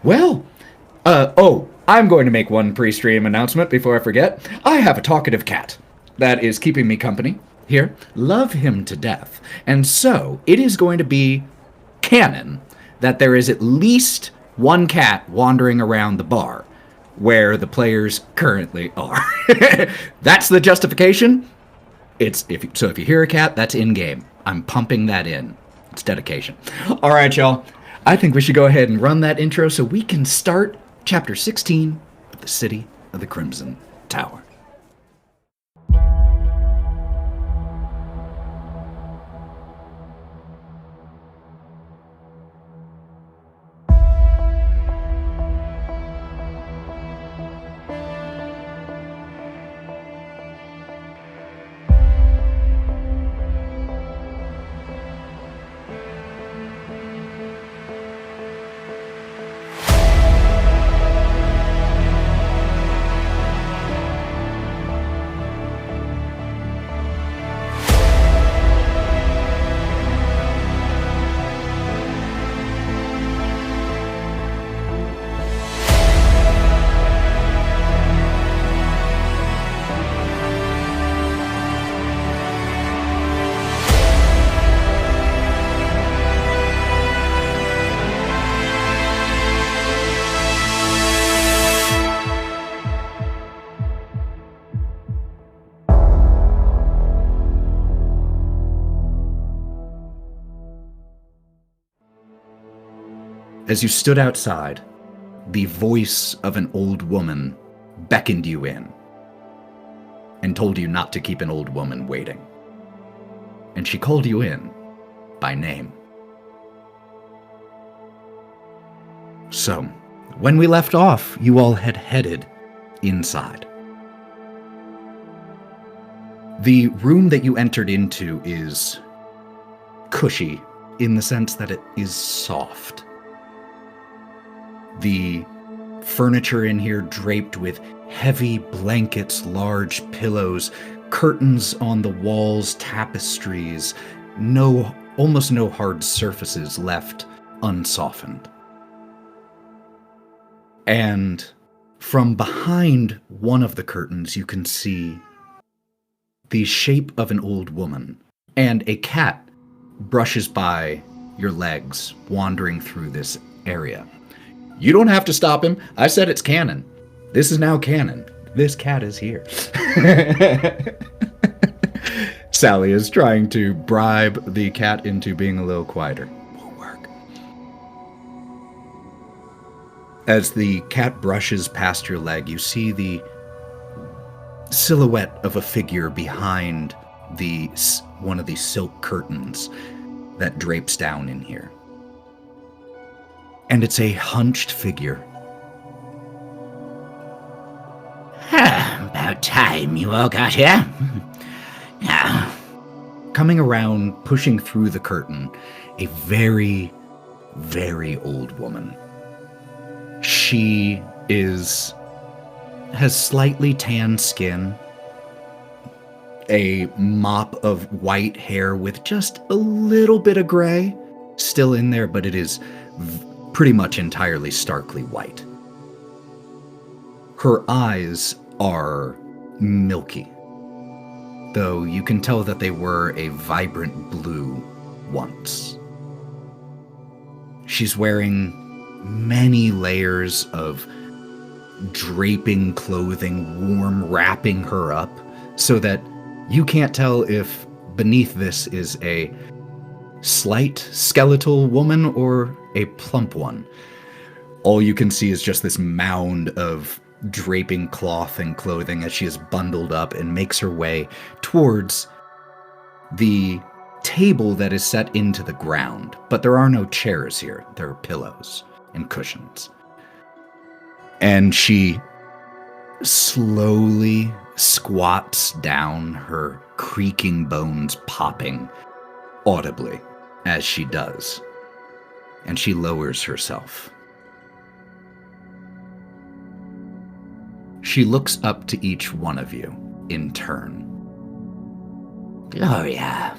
Well, I'm going to make one pre-stream announcement before I forget. I have a talkative cat that is keeping me company here. Love him to death. And so, it is going to be canon that there is at least one cat wandering around the bar where the players currently are. That's the justification. If you hear a cat, that's in-game. I'm pumping that in. It's dedication. All right, y'all. I think we should go ahead and run that intro so we can start Chapter 16 of the City of the Crimson Tower. As you stood outside, the voice of an old woman beckoned you in and told you not to keep an old woman waiting. And she called you in by name. So, when we left off, you all had headed inside. The room that you entered into is cushy in the sense that it is soft. The furniture in here draped with heavy blankets, large pillows, curtains on the walls, tapestries, almost no hard surfaces left unsoftened. And from behind one of the curtains, you can see the shape of an old woman, and a cat brushes by your legs, wandering through this area. You don't have to stop him. I said it's canon. This is now canon. This cat is here. Sally is trying to bribe the cat into being a little quieter. Won't work. As the cat brushes past your leg, you see the silhouette of a figure behind one of these silk curtains that drapes down in here. And it's a hunched figure. About time you all got here. Now, coming around, pushing through the curtain, a very, very old woman. She has slightly tan skin, a mop of white hair with just a little bit of gray still in there, but it is pretty much entirely starkly white. Her eyes are milky, though you can tell that they were a vibrant blue once. She's wearing many layers of draping clothing, warm wrapping her up, so that you can't tell if beneath this is a slight skeletal woman or a plump one. All you can see is just this mound of draping cloth and clothing as she is bundled up and makes her way towards the table that is set into the ground. But there are no chairs here. There are pillows and cushions. And she slowly squats down, her creaking bones popping audibly as she does. And she lowers herself. She looks up to each one of you in turn. Gloria,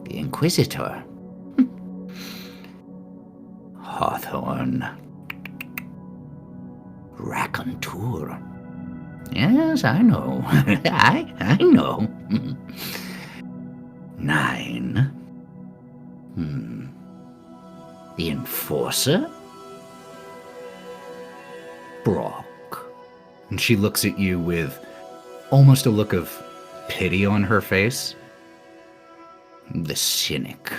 the Inquisitor. Hawthorne, raconteur. Yes, I know. I know. Nyne. The enforcer? Brawk. And she looks at you with almost a look of pity on her face. The cynic.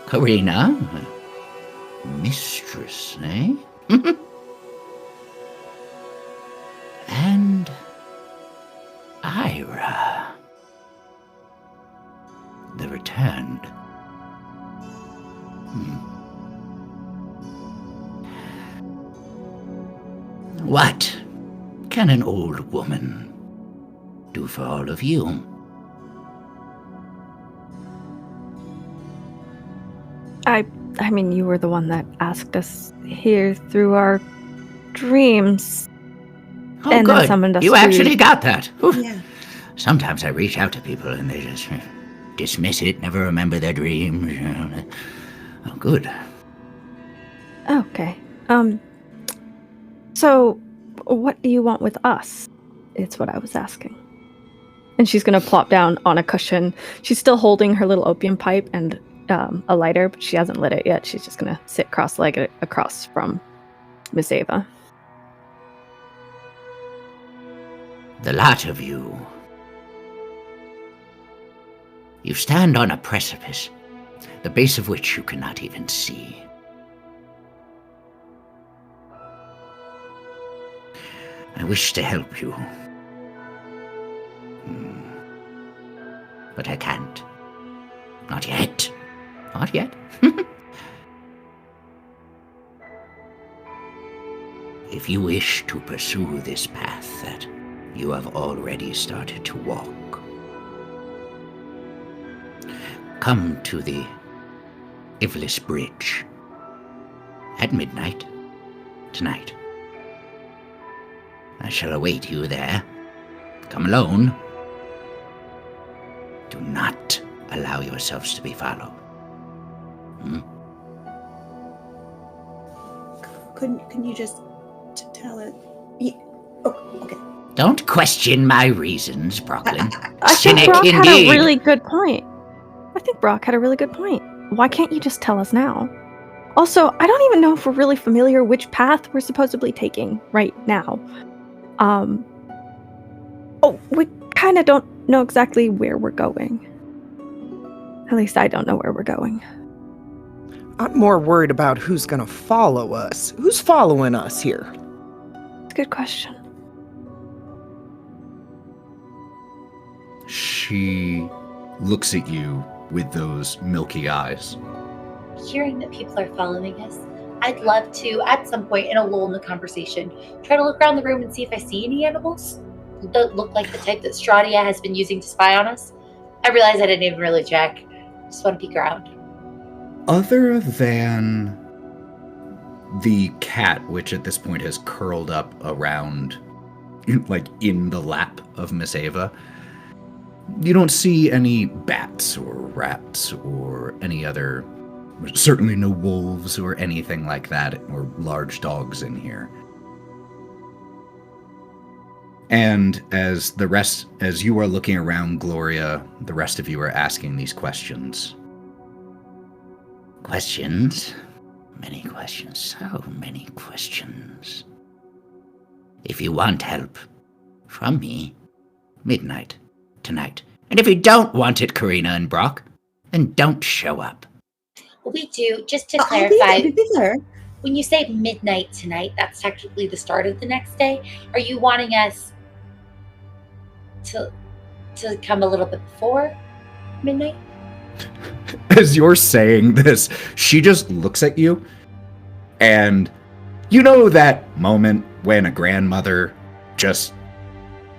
Karina? Mistress, eh? And Éabha. The returned. What can an old woman do for all of you? I mean, you were the one that asked us here through our dreams. Oh, and good. Then summoned us You to... actually got that. Whew. Yeah. Sometimes I reach out to people and they just dismiss it, never remember their dreams. Oh, good. Okay. So, what do you want with us? It's what I was asking. And she's gonna plop down on a cushion. She's still holding her little opium pipe and a lighter, but she hasn't lit it yet. She's just gonna sit cross-legged across from Miss Éabha. The lot of you. You stand on a precipice, the base of which you cannot even see. I wish to help you. But I can't. Not yet. Not yet. If you wish to pursue this path that you have already started to walk, come to the Evelys Bridge at midnight tonight. I shall await you there. Come alone. Do not allow yourselves to be followed. Couldn't you just tell it? Oh, okay. Don't question my reasons, Brooklyn. I think Cynic Brawk had indeed. a really good point. I think Brawk had a really good point. Why can't you just tell us now? Also, I don't even know if we're really familiar which path we're supposedly taking right now. We kind of don't know exactly where we're going. At least I don't know where we're going. I'm more worried about who's gonna follow us. Who's following us here? It's a good question. She looks at you with those milky eyes. Hearing that people are following us, I'd love to, at some point in a lull in the conversation, try to look around the room and see if I see any animals that look like the type that Stradia has been using to spy on us. I realize I didn't even really check. Just want to peek around. Other than the cat, which at this point has curled up around, like in the lap of Miss Éabha, you don't see any bats or rats or any other, certainly no wolves or anything like that, or large dogs in here. And as you are looking around, Gloria, the rest of you are asking these questions. Questions? Many questions. So many questions. If you want help from me, midnight tonight. And if you don't want it, Karina and Brawk, then don't show up. We do, just to I'll clarify, be there. when you say midnight tonight, that's technically the start of the next day. Are you wanting us to come a little bit before midnight? As you're saying this, she just looks at you, and you know that moment when a grandmother just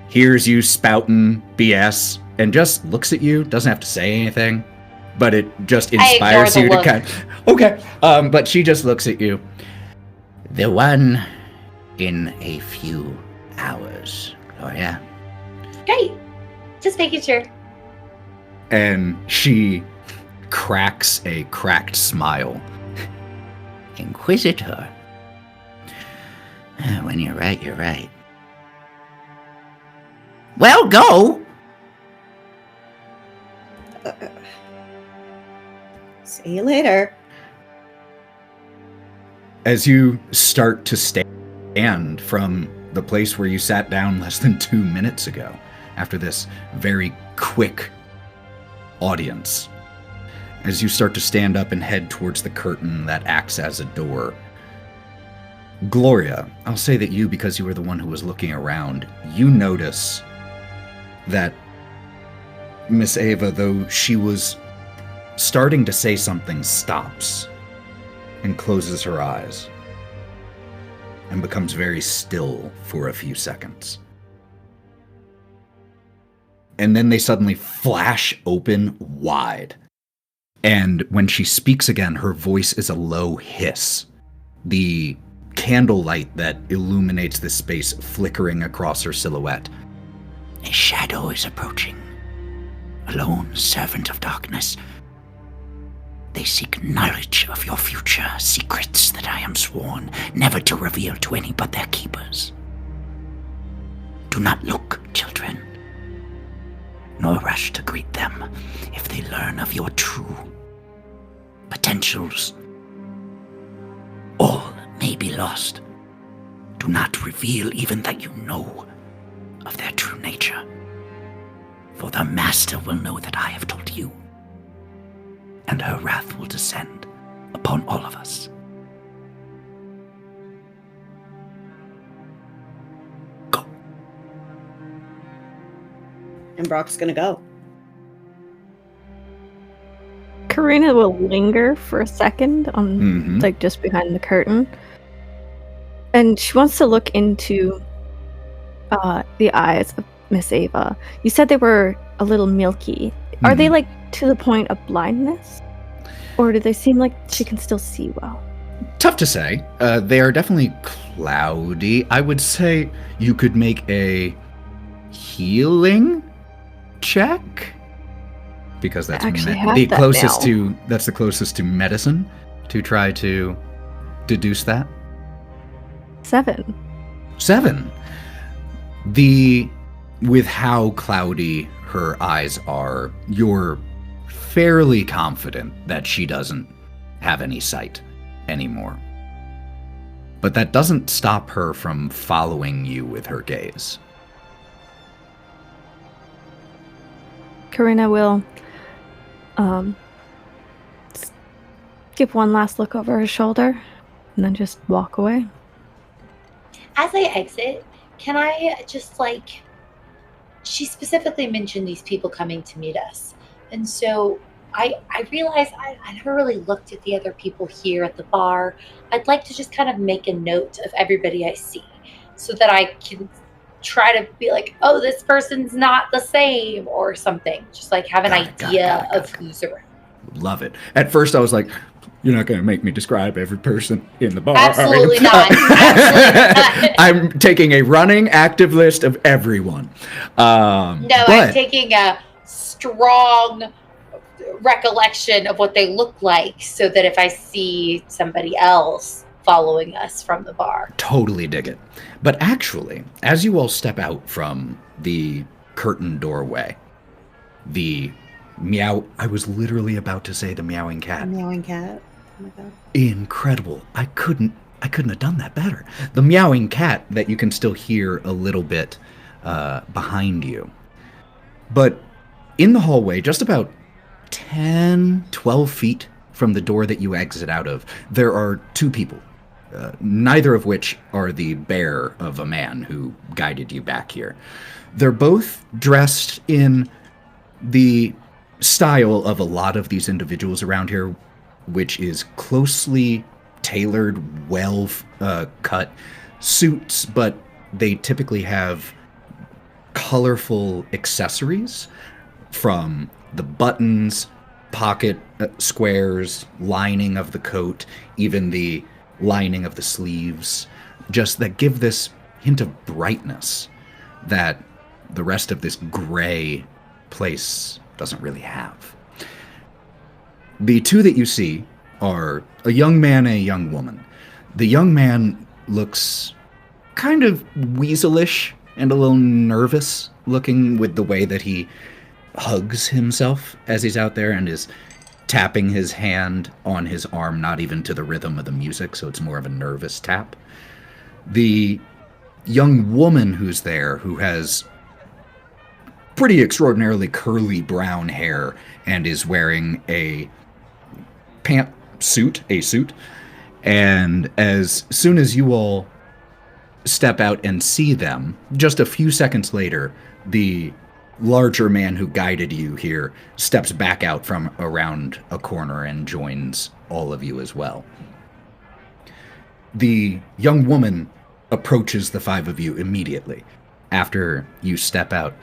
hears you spouting BS and just looks at you, doesn't have to say anything, but it just inspires you to kind of, okay. But she just looks at you. The one in a few hours, Gloria. Great. Just making sure. And she cracks a cracked smile. Inquisitor. When you're right, you're right. Well, go! See you later. As you start to stand from the place where you sat down less than 2 minutes ago, after this very quick audience, as you start to stand up and head towards the curtain that acts as a door, Gloria, I'll say that you, because you were the one who was looking around, you notice that Miss Éabha, though she was starting to say something, stops and closes her eyes and becomes very still for a few seconds. And then they suddenly flash open wide. And when she speaks again, her voice is a low hiss. The candlelight that illuminates this space flickering across her silhouette. A shadow is approaching. A lone servant of darkness. They seek knowledge of your future, secrets that I am sworn never to reveal to any but their keepers. Do not look, children, nor rush to greet them if they learn of your true potentials. All may be lost. Do not reveal even that you know of their true nature, for the Master will know that I have told you, and her wrath will descend upon all of us. Go. And Brawk's gonna go. Karina will linger for a second on like just behind the curtain. And she wants to look into the eyes of Miss Éabha. You said they were a little milky. Are they like to the point of blindness? Or do they seem like she can still see well? Tough to say. They are definitely cloudy. I would say you could make a healing check, because that's the closest to the closest to medicine to try to deduce that. 7. 7. With how cloudy her eyes are, you're fairly confident that she doesn't have any sight anymore. But that doesn't stop her from following you with her gaze. Karina will give one last look over her shoulder and then just walk away. As I exit, can I just she specifically mentioned these people coming to meet us. And so I realized I never really looked at the other people here at the bar. I'd like to just kind of make a note of everybody I see so that I can try to be like, oh, this person's not the same or something. Just have an idea of who's around. Love it. At first I was like, you're not going to make me describe every person in the bar. Absolutely not. Absolutely not. I'm taking a running active list of everyone. I'm taking a strong recollection of what they look like so that if I see somebody else following us from the bar. Totally dig it. But actually, as you all step out from the curtain doorway, the meow, I was literally about to say the meowing cat. Meowing cat. Oh my god. Incredible. I couldn't have done that better. The meowing cat that you can still hear a little bit behind you. But in the hallway, just about 10, 12 feet from the door that you exit out of, there are 2 people, neither of which are the bearer of a man who guided you back here. They're both dressed in the style of a lot of these individuals around here, which is closely tailored, well cut suits, but they typically have colorful accessories, from the buttons, pocket squares, lining of the coat, even the lining of the sleeves, just that give this hint of brightness that the rest of this gray place doesn't really have. The 2 that you see are a young man and a young woman. The young man looks kind of weaselish and a little nervous looking with the way that he hugs himself as he's out there and is tapping his hand on his arm, not even to the rhythm of the music, so it's more of a nervous tap. The young woman who's there, who has pretty extraordinarily curly brown hair and is wearing a suit, and as soon as you all step out and see them, just a few seconds later, the larger man who guided you here steps back out from around a corner and joins all of you as well. The young woman approaches the five of you immediately after you step out.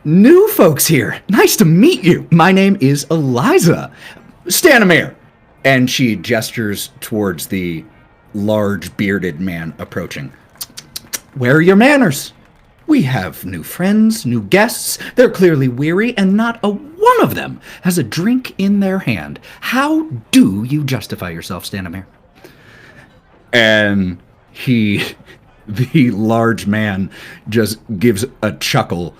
New folks here. Nice to meet you. My name is Eliza. Stanimir. And she gestures towards the large bearded man approaching. Where are your manners? We have new friends, new guests. They're clearly weary, and not a one of them has a drink in their hand. How do you justify yourself, Stanimir? And the large man, just gives a chuckle.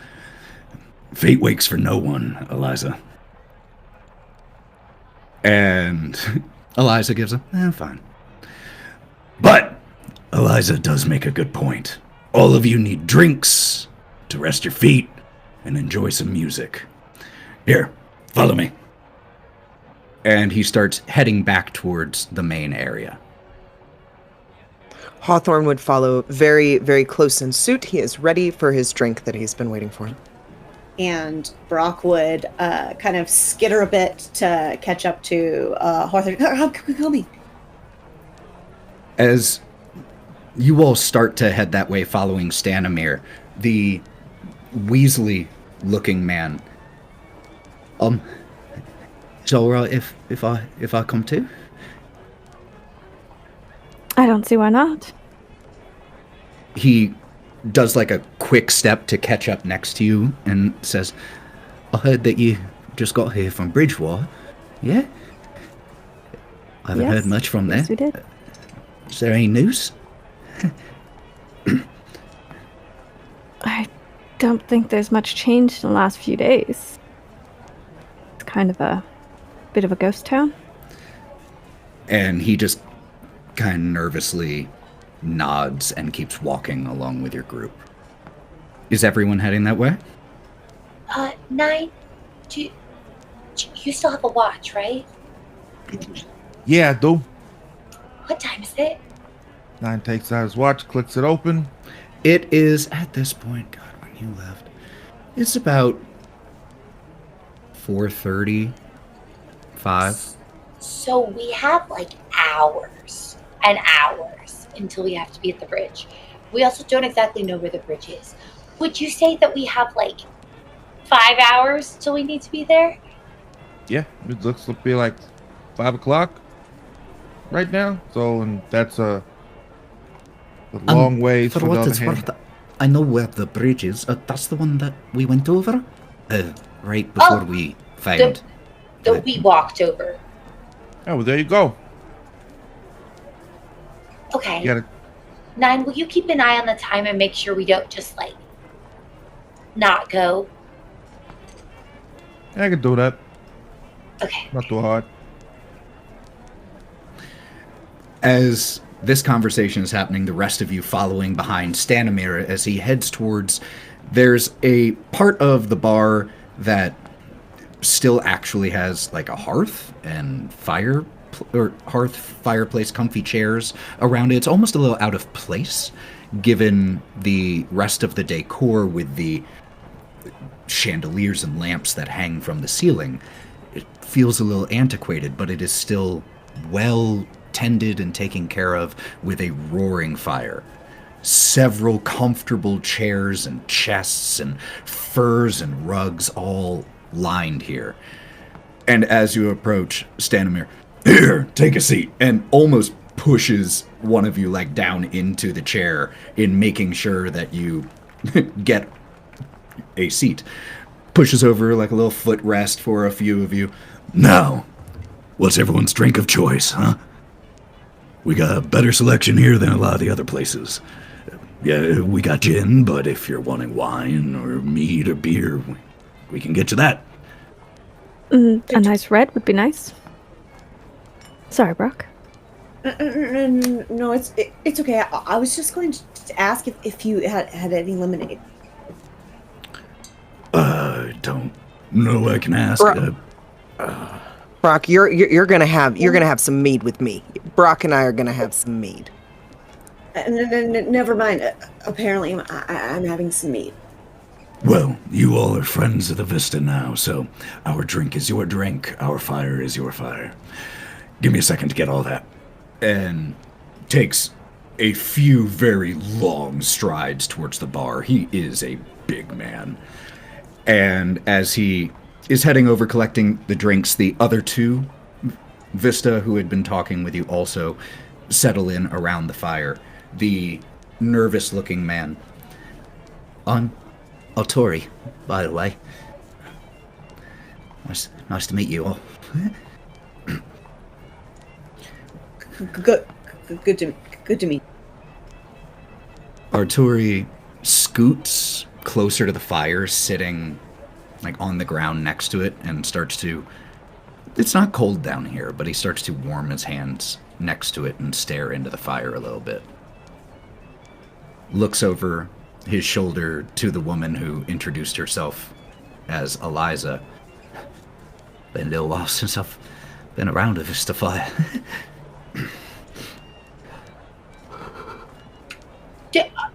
Fate wakes for no one, Eliza. And Eliza gives a, fine. But Eliza does make a good point. All of you need drinks to rest your feet and enjoy some music. Here, follow me. And he starts heading back towards the main area. Hawthorne would follow very, very close in suit. He is ready for his drink that he's been waiting for. And Brawk would kind of skitter a bit to catch up to Hawthorne. Come me. As you all start to head that way following Stanimir, the Weasley-looking man, it's all right if I come too? I don't see why not. He does like a quick step to catch up next to you and says, I heard that you just got here from Bridgewater. Yeah? I haven't heard much from there. Yes, we did. Is there any news? I don't think there's much change in the last few days. It's kind of a bit of a ghost town. And he just kind of nervously nods and keeps walking along with your group. Is everyone heading that way? Nyne, you still have a watch, right? Yeah, I do. What time is it? Nyne takes out his watch, clicks it open. It is, at this point, God, when you left, it's about 4:30, 5. So we have like hours and hours until we have to be at the bridge. We also don't exactly know where the bridge is. Would you say that we have like 5 hours till we need to be there? Yeah, it looks to be like 5 o'clock right now. So, and that's a long ways For for the what other it's hand. worth, I know where the bridge is. That's the one that we went over? Right before we found... That we walked over. Oh, well, there you go. Okay. You gotta, Nyne, will you keep an eye on the time and make sure we don't just like not go? I can do that. Okay. Not too hard. As this conversation is happening, the rest of you following behind Stanimir as he heads towards... There's a part of the bar that still actually has like a hearth and fireplace, comfy chairs around it. It's almost a little out of place given the rest of the decor with the chandeliers and lamps that hang from the ceiling. It feels a little antiquated, but it is still well tended and taken care of with a roaring fire. Several comfortable chairs and chests and furs and rugs all lined here. And as you approach, Stanimir, here, take a seat, and almost pushes one of you like down into the chair in making sure that you get a seat. Pushes over like a little footrest for a few of you. Now, what's everyone's drink of choice, huh? We got a better selection here than a lot of the other places. Yeah, we got gin, but if you're wanting wine or meat or beer, we can get you that. A nice red would be nice. Sorry, Brawk. No, it's okay. I was just going to ask if you had any lemonade. Don't know I can ask. Brawk, you're gonna have some mead with me. Brawk and I are gonna have some mead. Never mind. Apparently, I'm having some meat. Well, you all are friends of the Vista now, so our drink is your drink, our fire is your fire. Give me a second to get all that. And takes a few very long strides towards the bar. He is a big man. And as he is heading over collecting the drinks, the other two Vista who had been talking with you also settle in around the fire. The nervous-looking man. I'm Tori, by the way. Nice to meet you all. Good to meet. Arturi scoots closer to the fire, sitting like on the ground next to it, and starts to... It's not cold down here, but he starts to warm his hands next to it and stare into the fire a little bit. Looks over his shoulder to the woman who introduced herself as Eliza. Been a little while since I've been around a Vista fire.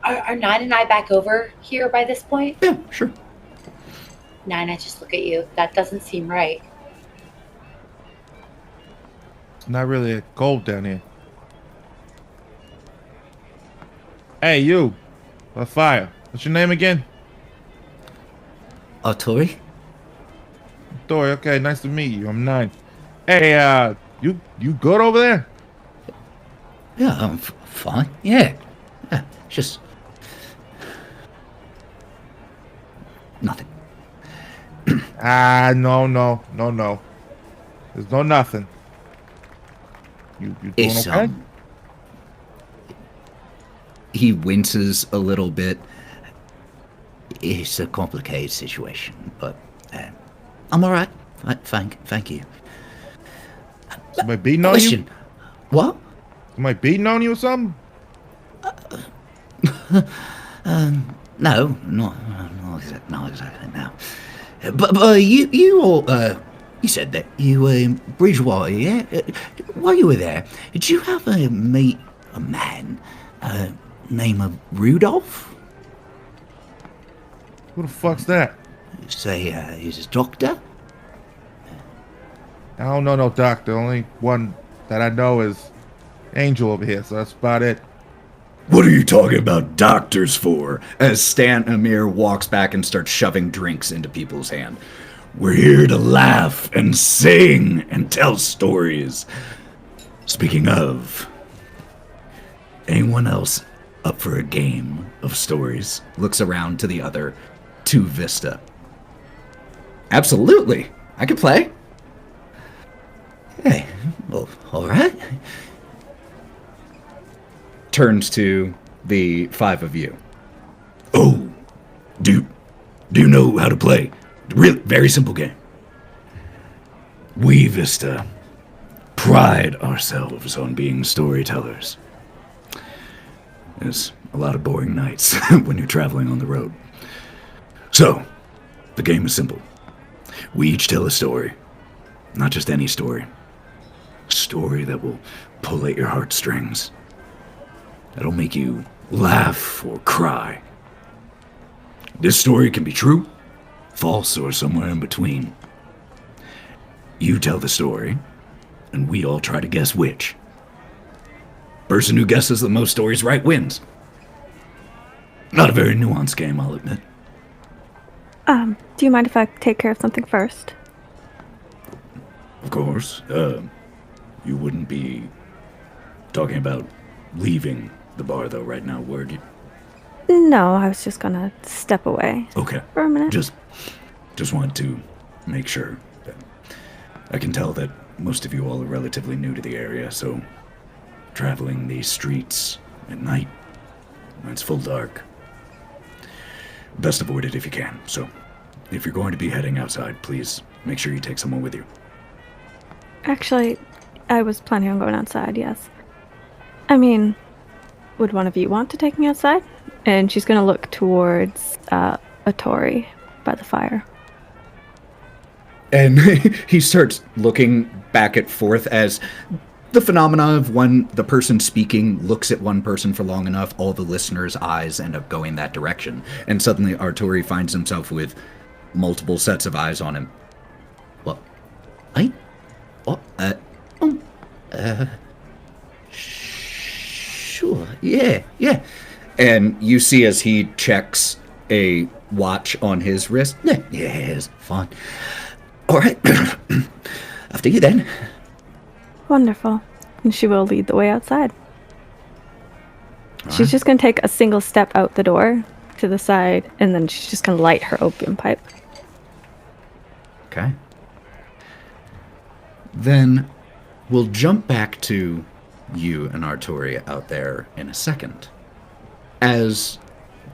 Are Nyne and I back over here by this point? Yeah, sure. Nyne, I just look at you. That doesn't seem right. It's not really cold down here. Hey, you. A fire. What's your name again? Tori? Tori, okay, nice to meet you. I'm Nyne. Hey, you good over there? Yeah, I'm fine. Yeah, just... nothing. No. There's no nothing. You doing It's, okay? He winces a little bit. It's a complicated situation, but I'm all right. Thank you. Somebody beating on you? What? Somebody beating on you or something? No, not exactly now. But you all, you said that you were in Bridgewater, yeah? While you were there, did you ever meet a man named Rudolph? Who the fuck's that? Say, he's a doctor? I don't know no doctor. The only one that I know is Angel over here, so that's about it. What are you talking about doctors for? As Stan Amir walks back and starts shoving drinks into people's hand. We're here to laugh and sing and tell stories. Speaking of, anyone else up for a game of stories? Looks around to the other two Vista. Absolutely. I could play. Hey, well, all right. Turns to the five of you. Oh, do you know how to play? Really, very simple game. We, Vista, pride ourselves on being storytellers. There's a lot of boring nights when you're traveling on the road. So, the game is simple. We each tell a story. Not just any story. A story that will pull at your heartstrings. That'll make you laugh or cry. This story can be true, false, or somewhere in between. You tell the story, and we all try to guess which. Person who guesses the most stories right wins. Not a very nuanced game, I'll admit. Do you mind if I take care of something first? Of course. You wouldn't be talking about leaving the bar, though, right now, would you? No, I was just gonna step away. Okay. For a minute. Just wanted to make sure that I can tell that most of you all are relatively new to the area, so traveling these streets at night, It's full dark. Best avoid it if you can. So, if you're going to be heading outside, please make sure you take someone with you. Actually, I was planning on going outside, yes. I mean, would one of you want to take me outside? And she's going to look towards Atori by the fire. And he starts looking back and forth as the phenomena of when the person speaking looks at one person for long enough, all the listeners' eyes end up going that direction. And suddenly Arturi finds himself with multiple sets of eyes on him. Well, sure, yeah. And you see as he checks a watch on his wrist. Yeah, it's fine. All right, after you then. Wonderful. And she will lead the way outside. All She's right. just going to take a single step out the door to the side, and then she's just going to light her opium pipe. Okay. Then we'll jump back to you and Arturi out there in a second. As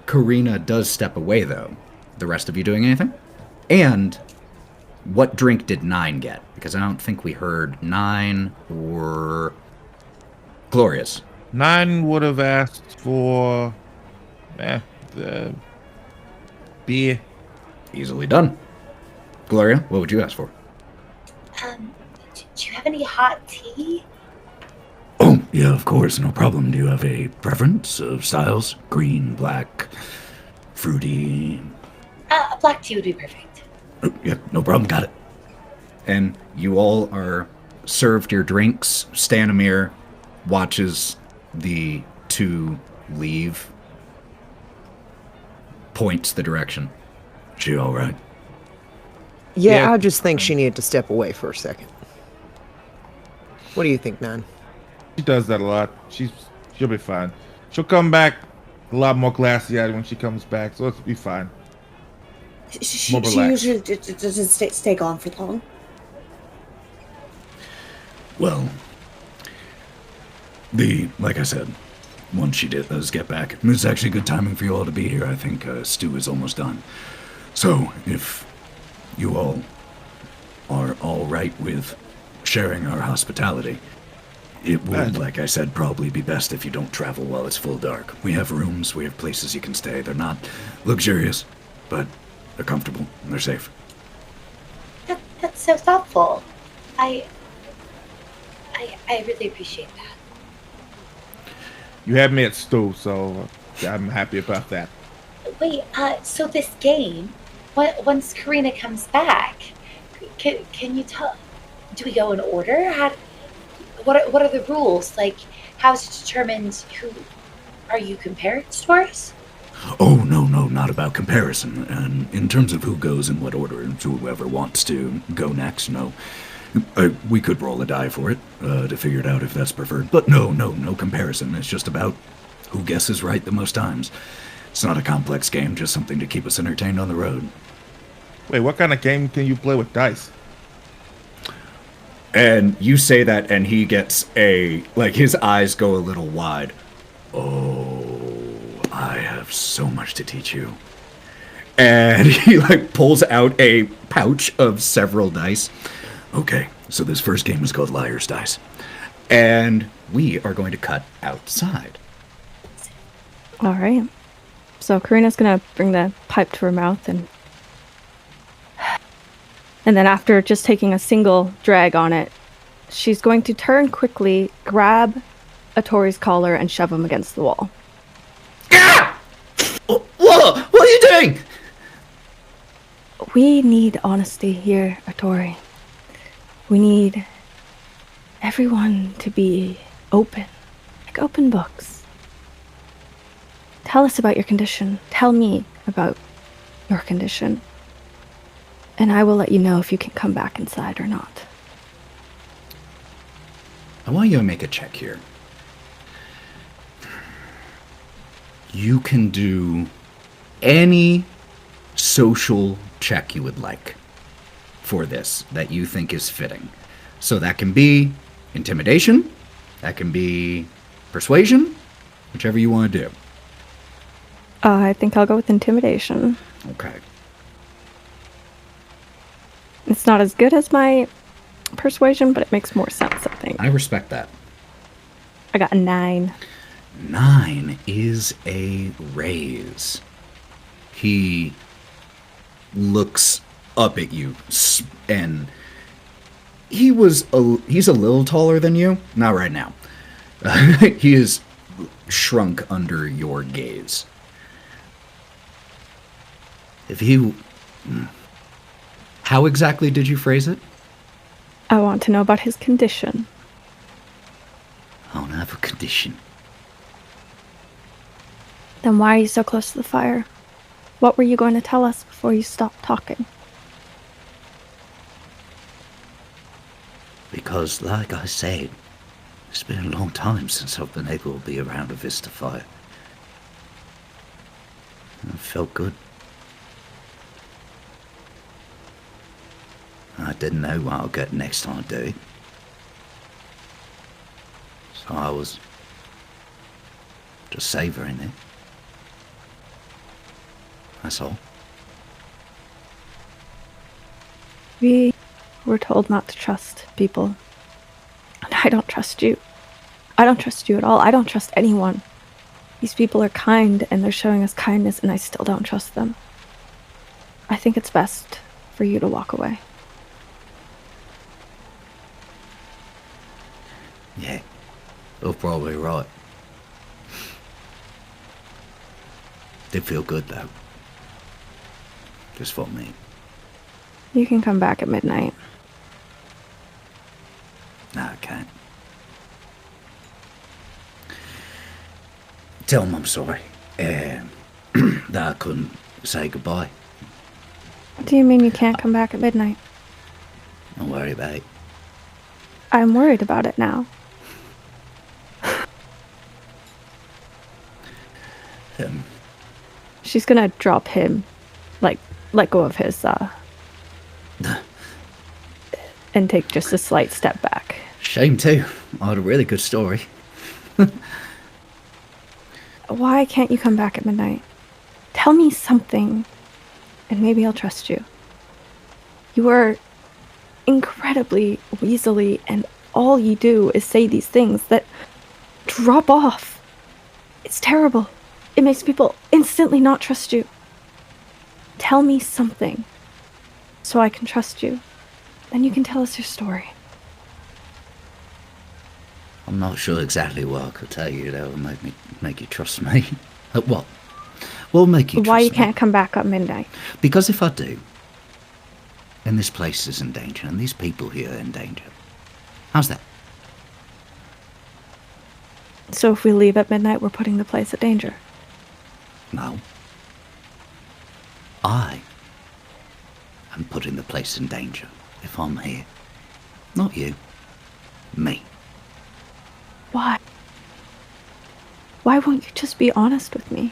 Karina does step away, though, the rest of you doing anything? And what drink did Nyne get? Because I don't think we heard Nyne or Gloria's. Nyne would have asked for the beer. Easily done. Gloria, what would you ask for? Do you have any hot tea? Oh, yeah, of course, no problem. Do you have a preference of styles? Green, black, fruity? A black tea would be perfect. Oh, yeah, no problem, got it. And you all are served your drinks. Stanimir watches the two leave, points the direction. She all right? Yeah, I just think she needed to step away for a second. What do you think, Nyne? She does that a lot. She'll be fine. She'll come back a lot more glassy-eyed when she comes back, so it'll be fine. She More relaxed. usually doesn't stay gone for long. Well, like I said, once she does get back, it's actually good timing for you all to be here. I think stew is almost done. So, if you all are all right with sharing our hospitality, it would, like I said, probably be best if you don't travel while it's full dark. We have rooms, we have places you can stay. They're not luxurious, but they're comfortable and they're safe. That's so thoughtful. I really appreciate that. You had me at stew, so I'm happy about that. Wait, so this game, once Karina comes back, can you tell? Do we go in order? What are the rules? Like, how is it determined who are you compared to us? Oh, no, not about comparison. And in terms of who goes in what order, and whoever wants to go next, no. We could roll a die for it, to figure it out if that's preferred. But no comparison. It's just about who guesses right the most times. It's not a complex game, just something to keep us entertained on the road. Wait, what kind of game can you play with dice? And you say that, and he gets his eyes go a little wide. Oh, I have so much to teach you. And he, pulls out a pouch of several dice. Okay, so this first game is called Liar's Dice. And we are going to cut outside. All right. So Karina's going to bring the pipe to her mouth and then after just taking a single drag on it, she's going to turn quickly, grab Atori's collar, and shove him against the wall. Ah! Whoa! What are you doing? We need honesty here, Atori. We need everyone to be open, like open books. Tell us about your condition. Tell me about your condition. And I will let you know if you can come back inside or not. I want you to make a check here. You can do any social check you would like for this that you think is fitting. So that can be intimidation, that can be persuasion, whichever you want to do. I think I'll go with intimidation. Okay. It's not as good as my persuasion, but it makes more sense, I think. I respect that. I got a 9. 9 is a raise. He looks up at you, and he's a little taller than you. Not right now. He is shrunk under your gaze. How exactly did you phrase it? I want to know about his condition. I don't have a condition. Then why are you so close to the fire? What were you going to tell us before you stopped talking? Because, like I said, it's been a long time since I've been able to be around a Vista fire. It felt good. I didn't know what I'll get next time I do it. So I was just savouring it. That's all. We were told not to trust people. And I don't trust you. I don't trust you at all. I don't trust anyone. These people are kind, and they're showing us kindness, and I still don't trust them. I think it's best for you to walk away. Yeah, you're probably right. Did feel good, though. Just for me. You can come back at midnight. No, I can't. Tell them I'm sorry. That I couldn't say goodbye. What do you mean you can't come back at midnight? Don't worry about it. I'm worried about it now. She's gonna drop him, like, let go of his, and take just a slight step back. Shame too. I had a really good story. Why can't you come back at midnight? Tell me something, and maybe I'll trust you. You are incredibly weaselly, and all you do is say these things that drop off. It's terrible. It makes people instantly not trust you. Tell me something so I can trust you. Then you can tell us your story. I'm not sure exactly what I could tell you that will make you trust me. What? What will make you trust me? Why you can't come back at midnight? Because if I do, and this place is in danger, and these people here are in danger, how's that? So if we leave at midnight, we're putting the place at danger. No. I am putting the place in danger if I'm here. Not you. Me. Why? Why won't you just be honest with me?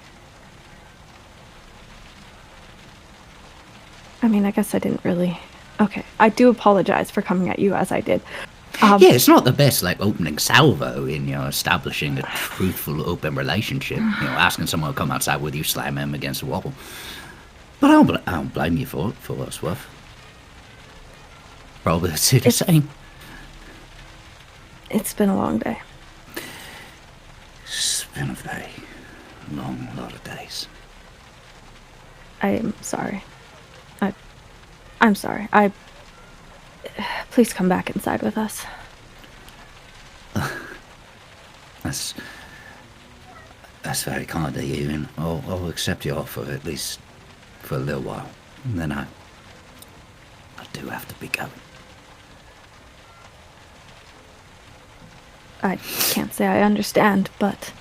I mean, I guess I didn't really... Okay, I do apologize for coming at you as I did. Yeah, it's not the best, like, opening salvo in, establishing a truthful, open relationship. Asking someone to come outside with you, slamming him against the wall. But I don't blame you for it, for what it's worth. Probably the same. It's been a long day. It's been a very long lot of days. I'm sorry. I'm sorry. Please come back inside with us. That's very kind of you, and I'll accept your offer, at least for a little while. And then I do have to be going. I can't say I understand, but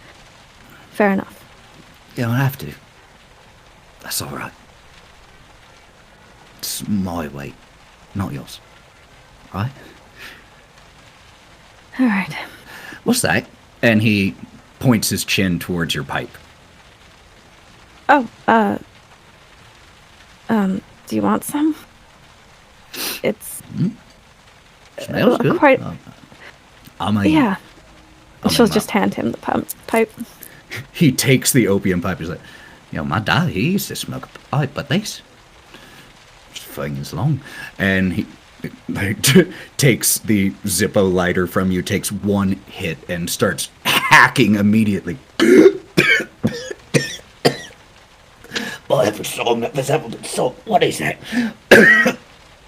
fair enough. You don't have to. That's all right. It's my way, not yours. Right? All right. What's that? And he points his chin towards your pipe. Oh, do you want some? It's Smells good. quite. Yeah. She'll just hand him the pipe. He takes the opium pipe. He's like, My dad, he used to smoke a pipe, but this thing's long. And he takes the Zippo lighter from you, takes one hit, and starts hacking immediately. Whatever song that was ever song. What is that?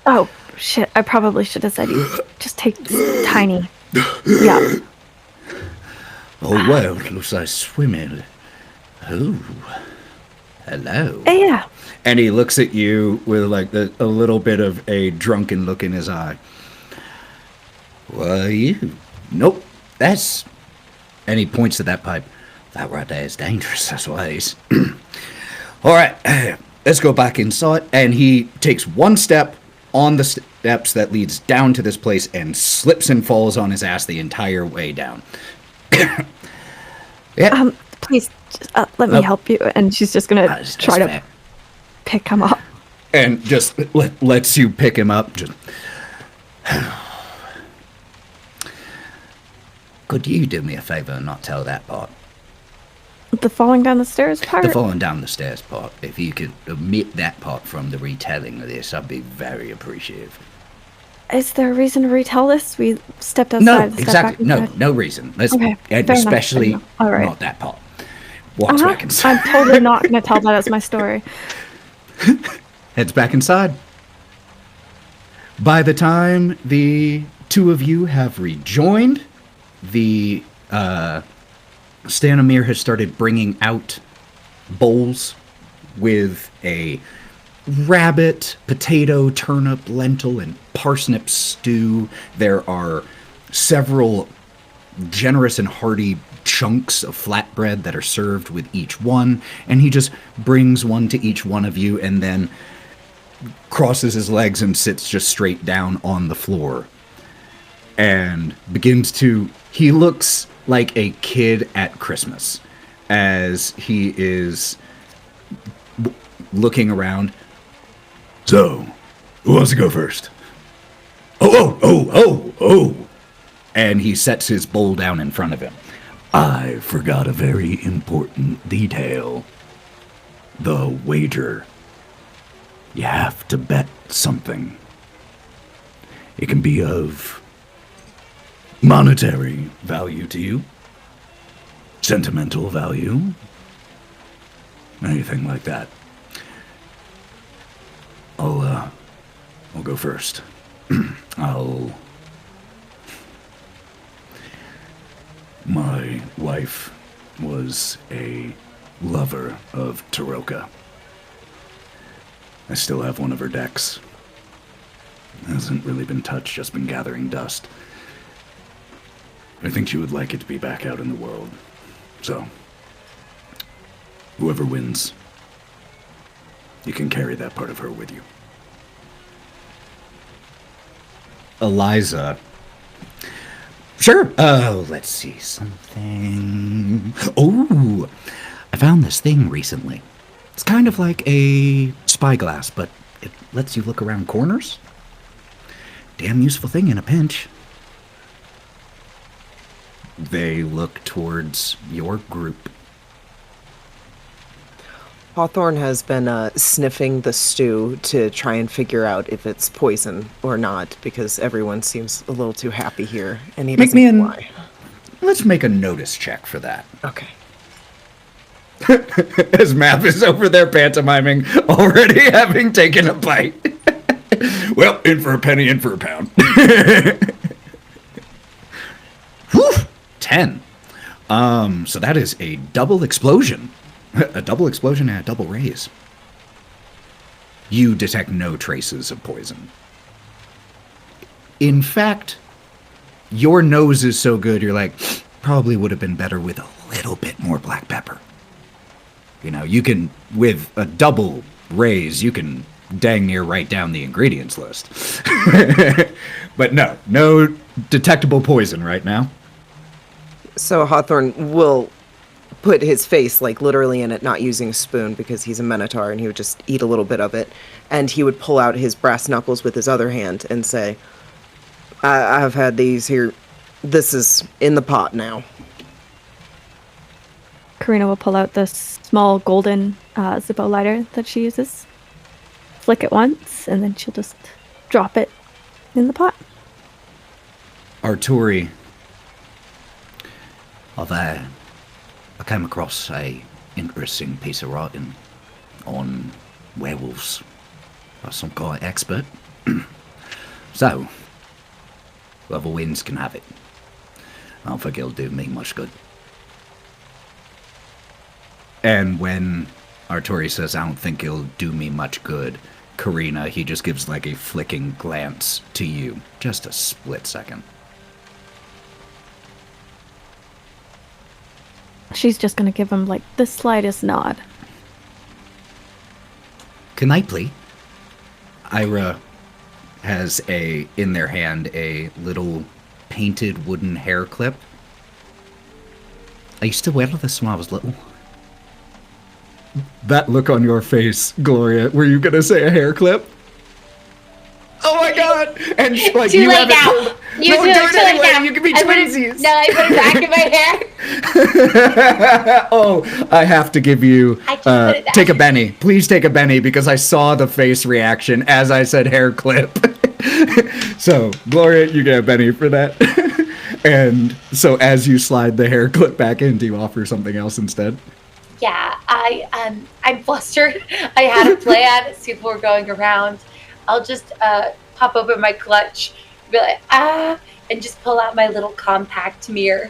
Oh, shit. I probably should have said you just take tiny. Yeah. Oh, well, it looks like swimming. Oh, hello. Yeah. And he looks at you with like a little bit of a drunken look in his eye. What are you? Nope, That's... and he points to that pipe. That right there is dangerous, that's what it is. All right, let's go back inside. And he takes one step on the steps that leads down to this place and slips and falls on his ass the entire way down. Yeah. Please, just, let me help you. And she's just gonna try to fair. pick him up. And just lets you pick him up. Just Could you do me a favor and not tell that part? The falling down the stairs part? The falling down the stairs part. If you could omit that part from the retelling of this, I'd be very appreciative. Is there a reason to retell this? We stepped outside. No, stepped exactly. back No, inside. no reason. Let's, Okay, and fair enough, especially fair enough. All right. not that part. Walks back inside. I'm totally not going to tell that as my story. heads back inside. By the time the two of you have rejoined, the Stanimir has started bringing out bowls with a rabbit, potato, turnip, lentil, and parsnip stew. There are several generous and hearty chunks of flatbread that are served with each one, and he just brings one to each one of you and then crosses his legs and sits just straight down on the floor and begins to... He looks like a kid at Christmas as he is looking around. So, who wants to go first? Oh. And he sets his bowl down in front of him. I forgot a very important detail. The wager. You have to bet something. It can be of monetary value to you, sentimental value, anything like that. I'll go first. My wife was a lover of Taroka. I still have one of her decks. Hasn't really been touched, just been gathering dust. I think she would like it to be back out in the world. So, whoever wins, you can carry that part of her with you. Eliza. Sure. Oh, let's see something. Oh, I found this thing recently. It's kind of like a spyglass, but it lets you look around corners. Damn useful thing in a pinch. They look towards your group. Hawthorne has been sniffing the stew to try and figure out if it's poison or not, because everyone seems a little too happy here, and he doesn't know why. Let's make a notice check for that. Okay. As Mav is over there pantomiming, already having taken a bite. Well, in for a penny, in for a pound. Whew, 10. So that is a double explosion. A double explosion and a double raise. You detect no traces of poison. In fact, your nose is so good, you're like, probably would have been better with a little bit more black pepper. You know, you can, with a double raise, you can dang near write down the ingredients list. But no detectable poison right now. So Hawthorne will put his face, like, literally in it, not using a spoon because he's a minotaur, and he would just eat a little bit of it. And he would pull out his brass knuckles with his other hand and say, I've had these here. This is in the pot now. Karina will pull out this small golden Zippo lighter that she uses. Flick it once, and then she'll just drop it in the pot. Arturi, I came across a interesting piece of writing on werewolves by some guy expert. So, whoever wins can have it. I don't think it'll do me much good. and when Arturi says, I don't think it'll do me much good, Karina, he just gives like a flicking glance to you. Just a split second. She's just gonna give him like the slightest nod. Can I play? Ira has in their hand a little painted wooden hair clip. I used to wear this when I was little. That look on your face, Gloria, were you gonna say a hair clip? Oh my god! And like Too you late haven't now. told- You no, do do it it too late anyway. now. You can be I put it- twinsies. No, I put it back in my hair. Oh, I have to give you I just put it take a down. Benny. Please take a Benny because I saw the face reaction as I said hair clip. So, Gloria, you get a Benny for that. And so as you slide the hair clip back in, do you offer something else instead? Yeah, I'm flustered. I had a plan as people were going around. I'll just pop open my clutch, be like, and just pull out my little compact mirror,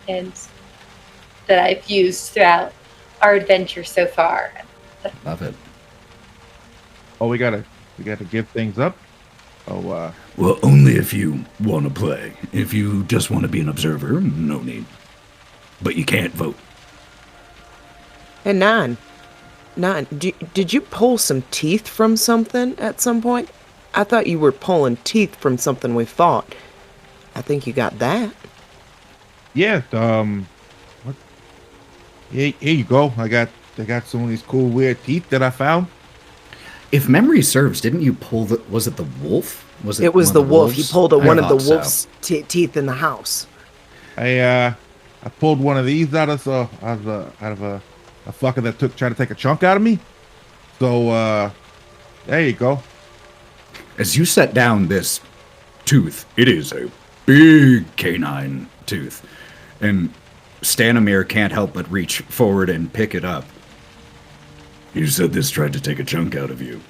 and that I've used throughout our adventure so far. Love it. Oh, we gotta give things up. Oh, Well, only if you want to play. If you just want to be an observer, no need. But you can't vote. Hey, Nyne, did you pull some teeth from something at some point? I thought you were pulling teeth from something we fought. I think you got that. yeah. What? Here you go. I got some of these cool weird teeth that I found. If memory serves, didn't you pull was it the wolf? It was one the of wolf. He wolves? pulled I one of the thought so. wolf's teeth in the house. I pulled one of these out of a fucker that tried to take a chunk out of me. So there you go. As you set down this tooth, it is a big canine tooth. And Stanimir can't help but reach forward and pick it up. You said this tried to take a chunk out of you.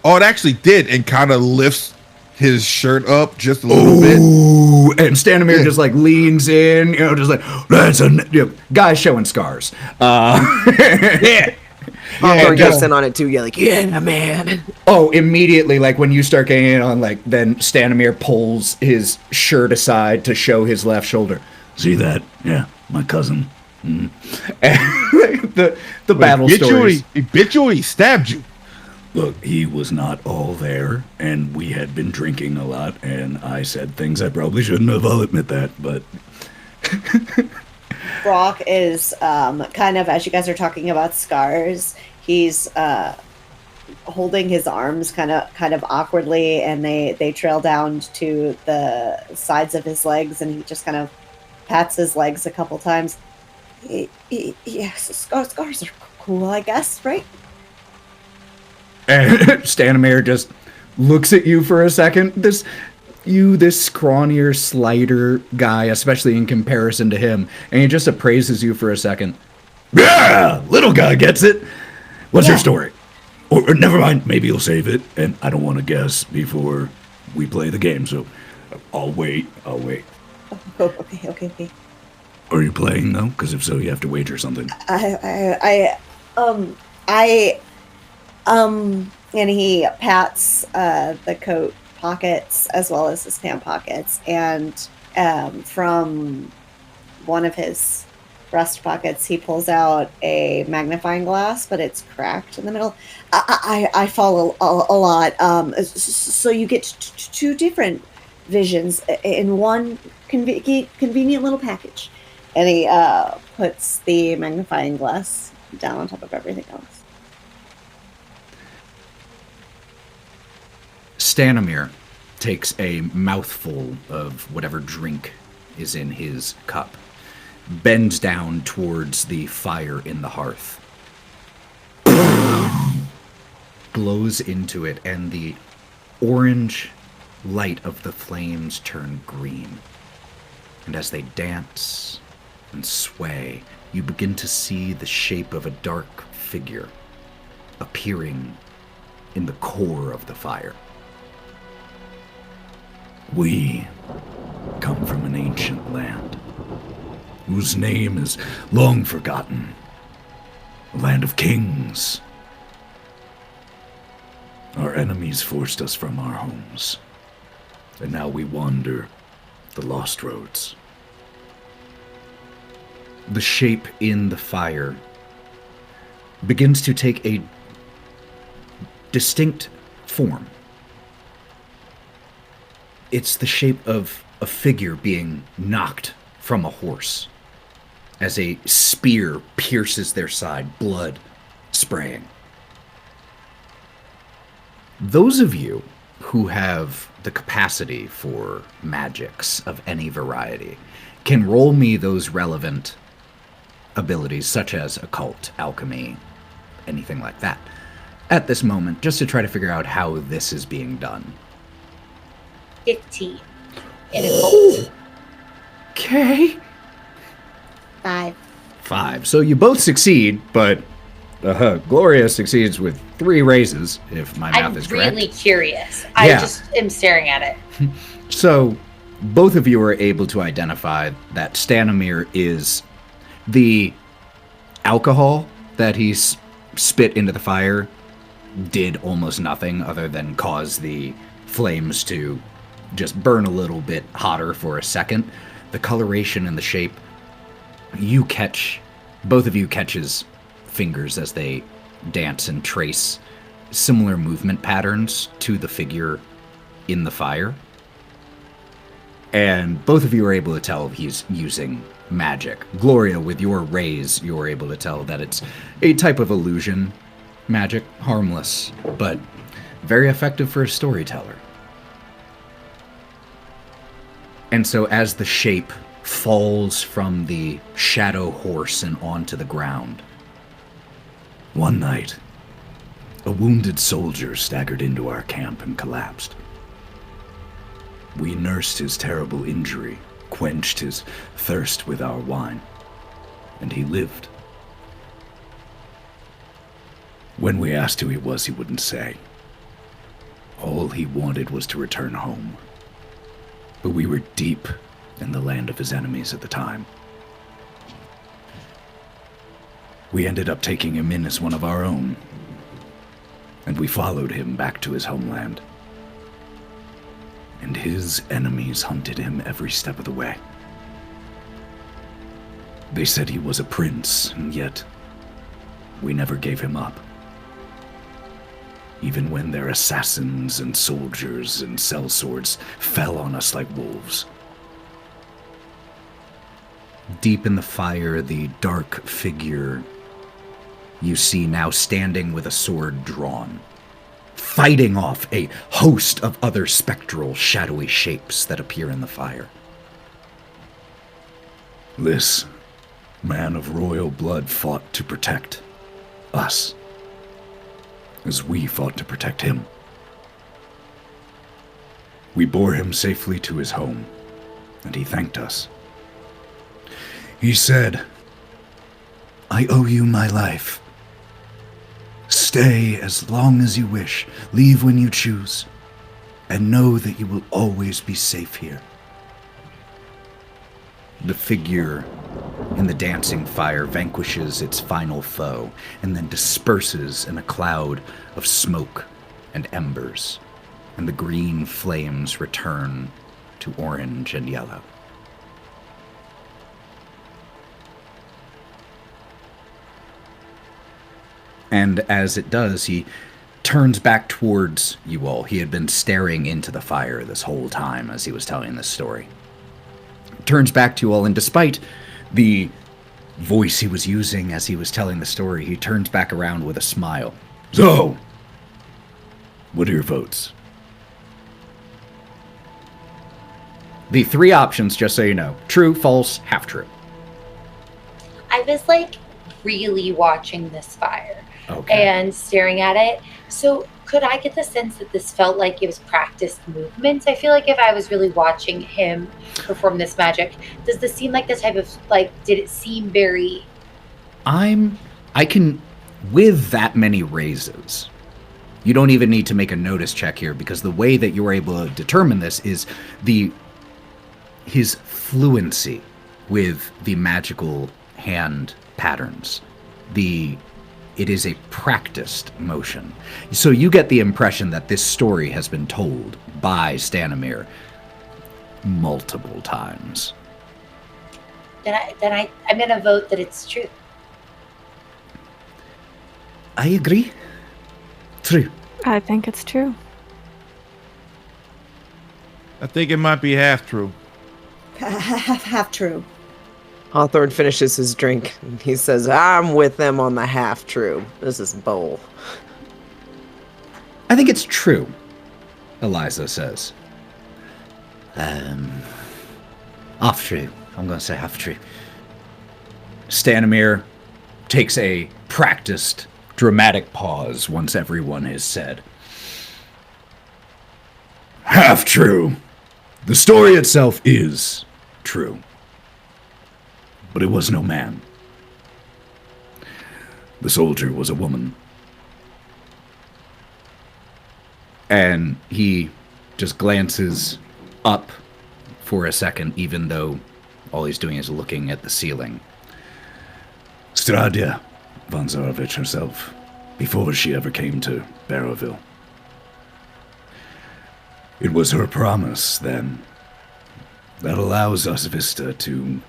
Oh, it actually did, and kind of lifts his shirt up just a little bit. Ooh, and Stanimir Yeah. just like leans in, just like, that's guy showing scars. Yeah. Hawthorne Yeah, gets in on it too. You're like, yeah, man. Oh, immediately, like when you start getting in on, like, then Stanimir pulls his shirt aside to show his left shoulder. See that? Yeah, my cousin. And the battle stories. He bit you or he stabbed you? Look, he was not all there, and we had been drinking a lot, and I said things I probably shouldn't have. I'll admit that, but Brawk is kind of, as you guys are talking about scars, he's holding his arms kind of awkwardly, and they trail down to the sides of his legs, and he just kind of pats his legs a couple times. Yes, scars are cool, I guess, right? And Stanimir just looks at you for a second. This scrawnier, slighter guy, especially in comparison to him, and he just appraises you for a second. yeah, little guy gets it. What's Yeah. your story? Or never mind, maybe you'll save it, and I don't want to guess before we play the game, so I'll wait. Oh, okay. Are you playing though? Because if so, you have to wager something. And he pats the coat pockets as well as his pant pockets, and from one of his breast pockets, he pulls out a magnifying glass, but it's cracked in the middle. I fall a lot, so you get two different visions in one convenient little package. And he puts the magnifying glass down on top of everything else. Stanimir takes a mouthful of whatever drink is in his cup, bends down towards the fire in the hearth, blows into it, and the orange light of the flames turn green. And as they dance and sway, you begin to see the shape of a dark figure appearing in the core of the fire. We come from an ancient land, whose name is long forgotten. A land of kings. Our enemies forced us from our homes, and now we wander the lost roads. The shape in the fire begins to take a distinct form. It's the shape of a figure being knocked from a horse as a spear pierces their side, blood spraying. Those of you who have the capacity for magics of any variety can roll me those relevant abilities, such as occult, alchemy, anything like that, at this moment, just to try to figure out how this is being done. 15. In occult. Okay. 5. 5. So you both succeed, but Gloria succeeds with 3 raises, if my math I'm is correct. really curious. I Yeah. just am staring at it. So both of you are able to identify that Stanimir is the alcohol that he spit into the fire did almost nothing other than cause the flames to just burn a little bit hotter for a second. The coloration and the shape, both of you catch his fingers as they dance and trace similar movement patterns to the figure in the fire. And both of you are able to tell he's using magic. Gloria, with your raise, you're able to tell that it's a type of illusion magic, harmless, but very effective for a storyteller. And so as the shape falls from the shadow horse and onto the ground, One night, a wounded soldier staggered into our camp and collapsed. We nursed his terrible injury, quenched his thirst with our wine, and he lived. When we asked who he was, he wouldn't say. All he wanted was to return home. But we were deep in the land of his enemies at the time. We ended up taking him in as one of our own, and we followed him back to his homeland. And his enemies hunted him every step of the way. They said he was a prince, and yet we never gave him up. Even when their assassins and soldiers and sellswords fell on us like wolves. deep in the fire, the dark figure you see now standing with a sword drawn, fighting off a host of other spectral, shadowy shapes that appear in the fire. This man of royal blood fought to protect us, as we fought to protect him. We bore him safely to his home, and he thanked us. He said, "I owe you my life. Stay as long as you wish, leave when you choose, and know that you will always be safe here." The figure in the dancing fire vanquishes its final foe and then disperses in a cloud of smoke and embers, and the green flames return to orange and yellow. And as it does, he turns back towards you all. He had been staring into the fire this whole time as he was telling this story. Turns back to you all, and despite the voice he was using as he was telling the story, he turns back around with a smile. So, what are your votes? The three options, just so you know: true, false, half true. I was like really watching this fire and staring at it. So could I get the sense that this felt like it was practiced movements? I feel like if I was really watching him perform this magic, does this seem like the type of, like, did it seem very... I can, with that many raises, you don't even need to make a notice check here, because the way that you're able to determine this is his fluency with the magical hand patterns. It is a practiced motion. So you get the impression that this story has been told by Stanimir multiple times. Then I'm going to vote that it's true. I agree. True. I think it's true. I think it might be half true. Half true. Hawthorne finishes his drink. And he says, I'm with them on the half true. This is bowl. I think it's true, Eliza says. Half true. I'm going to say half true. Stanimir takes a practiced, dramatic pause once everyone has said. Half true. The story itself is true. But it was no man. The soldier was a woman. And he just glances up for a second, even though all he's doing is looking at the ceiling. Stradia Vanzarovich herself, before she ever came to Barrowville. It was her promise, then, that allows us Vista to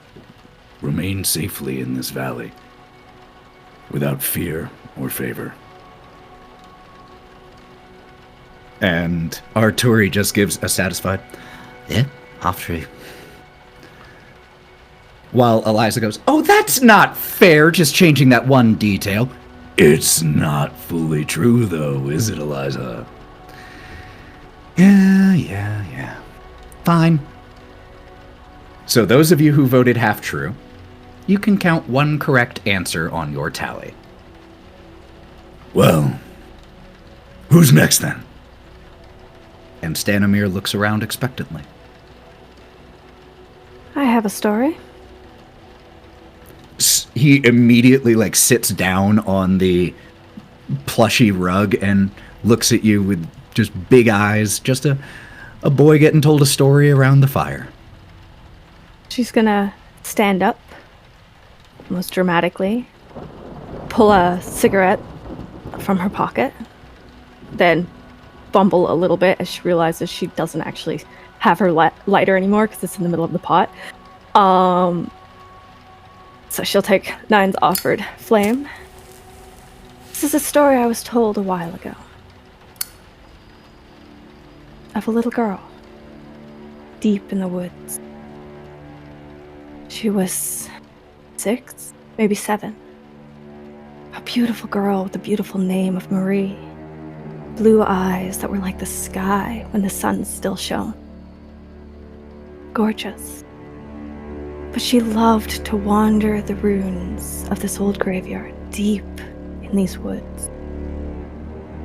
remain safely in this valley, without fear or favor. And Arturi just gives a satisfied, Yeah, half true. while Eliza goes, oh, that's not fair, just changing that one detail. It's not fully true, though, is it, Eliza? Yeah. Fine. So those of you who voted half true, you can count one correct answer on your tally. Well, who's next, then? And Stanimir looks around expectantly. I have a story. He immediately sits down on the plushy rug and looks at you with just big eyes, just a boy getting told a story around the fire. She's gonna stand up, most dramatically, pull a cigarette from her pocket, then fumble a little bit as she realizes she doesn't actually have her lighter anymore because it's in the middle of the pot. So she'll take Nyne's offered flame. This is a story I was told a while ago. Of a little girl. Deep in the woods. She was 6, maybe 7. A beautiful girl with the beautiful name of Marie. Blue eyes that were like the sky when the sun still shone. Gorgeous. But she loved to wander the ruins of this old graveyard deep in these woods.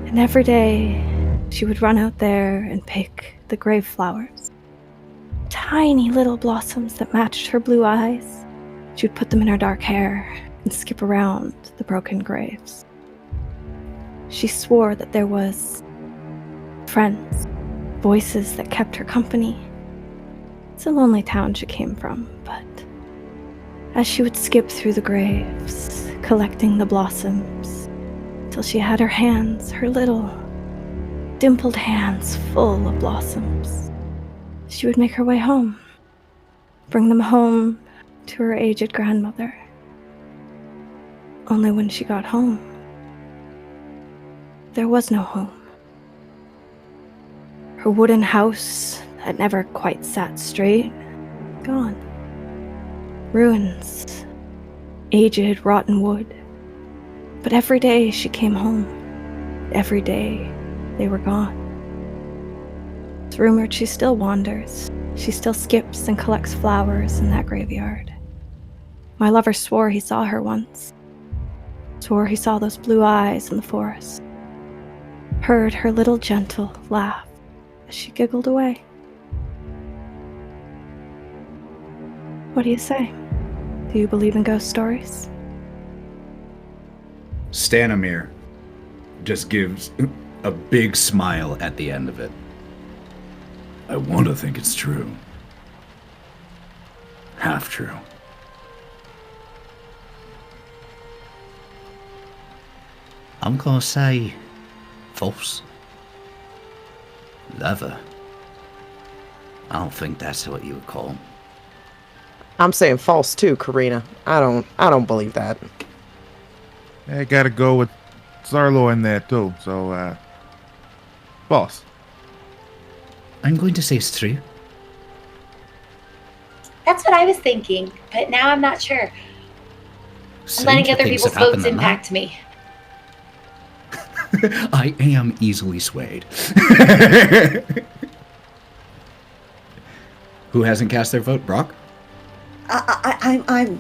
And every day, she would run out there and pick the grave flowers. Tiny little blossoms that matched her blue eyes. She would put them in her dark hair and skip around the broken graves. She swore that there was friends, voices that kept her company. It's a lonely town she came from, but as she would skip through the graves, collecting the blossoms, till she had her hands, her little dimpled hands full of blossoms, she would make her way home, bring them home to her aged grandmother. Only when she got home, there was no home. Her wooden house that never quite sat straight, gone. Ruins, aged, rotten wood. But every day she came home. Every day they were gone. It's rumored she still wanders. She still skips and collects flowers in that graveyard. My lover swore he saw her once. Swore he saw those blue eyes in the forest. Heard her little gentle laugh as she giggled away. What do you say? Do you believe in ghost stories? Stanimir just gives a big smile at the end of it. I want to think it's true. Half true. I'm gonna say false. Lover. I don't think that's what you would call him. I'm saying false too, Karina. I don't believe that. I gotta go with Zarlo in there too. So, false. I'm going to say it's true. That's what I was thinking, but now I'm not sure. I'm letting other people's votes impact me. I am easily swayed. Who hasn't cast their vote? Brawk? I'm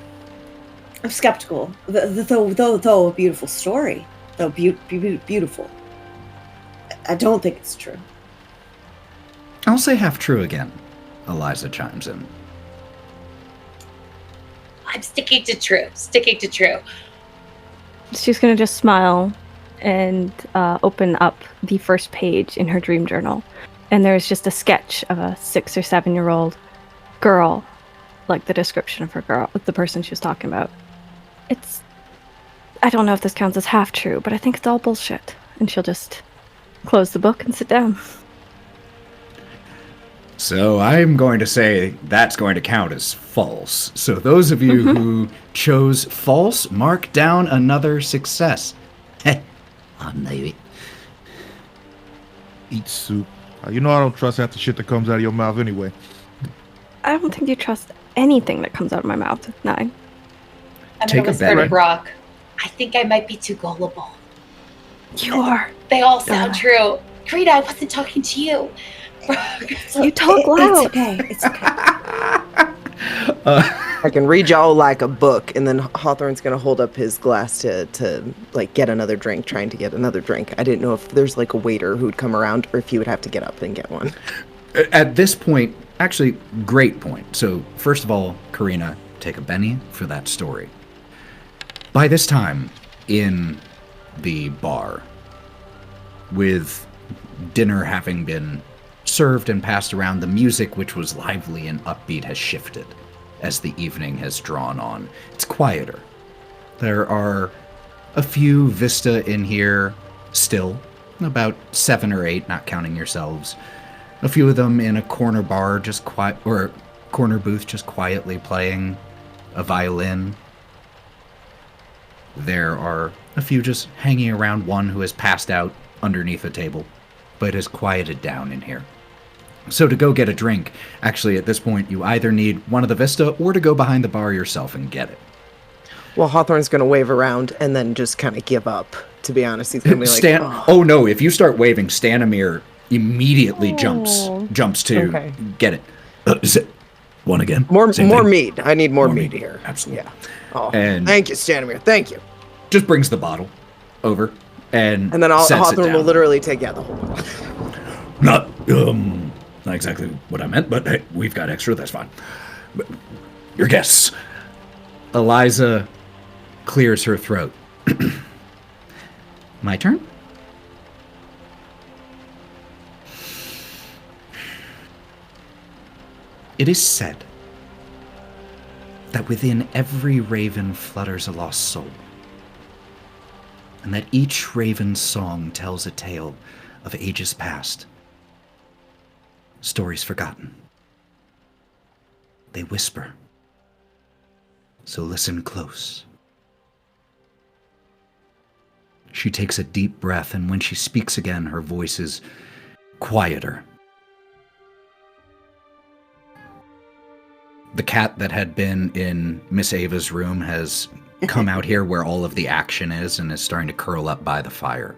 skeptical. Though a beautiful story, though beautiful, I don't think it's true. I'll say half true again. Eliza chimes in. I'm sticking to true. Sticking to true. She's gonna just smile and open up the first page in her dream journal. And there's just a sketch of a 6 or 7-year-old girl, like the description of her girl, the person she was talking about. I don't know if this counts as half true, but I think it's all bullshit. And she'll just close the book and sit down. So I'm going to say that's going to count as false. So those of you who chose false, mark down another success. I knew it. Eat soup. You know I don't trust half the shit that comes out of your mouth anyway. I don't think you trust anything that comes out of my mouth, Nyne. I'm Take gonna a whisper bet. to Brawk. I think I might be too gullible. You are. They all sound true. Karina, I wasn't talking to you. You talk loud. It's okay. It's okay. I can read y'all like a book, and then Hawthorne's gonna hold up his glass to like get another drink, trying to get another drink. I didn't know if there's like a waiter who'd come around, or if he would have to get up and get one. At this point, actually, great point. So first of all, Karina, take a Benny for that story. By this time, in the bar, with dinner having been served and passed around, the music, which was lively and upbeat, has shifted as the evening has drawn on. It's quieter. There are a few Vista in here still, about 7 or 8, not counting yourselves. A few of them in a corner bar, just quiet, or corner booth, just quietly playing a violin. There are a few just hanging around, one who has passed out underneath a table, but has quieted down in here. So to go get a drink, actually at this point, you either need one of the Vista or to go behind the bar yourself and get it. Well, Hawthorne's gonna wave around and then just kind of give up. To be honest, he's gonna be like, oh no, if you start waving, Stanimir immediately jumps to get it. Is it one again? More Same thing? mead. I need more mead here. Absolutely. Yeah. Oh, And- thank you, Stanimir. Thank you. Just brings the bottle over and then sets it Hawthorne will down. literally take the whole bottle. Not exactly what I meant, but hey, we've got extra, that's fine. But your guess. Eliza clears her throat. My turn? It is said that within every raven flutters a lost soul, and that each raven's song tells a tale of ages past, stories forgotten. They whisper, so listen close. She takes a deep breath, and when she speaks again, her voice is quieter. The cat that had been in Miss Éabha's room has come out here where all of the action is and is starting to curl up by the fire.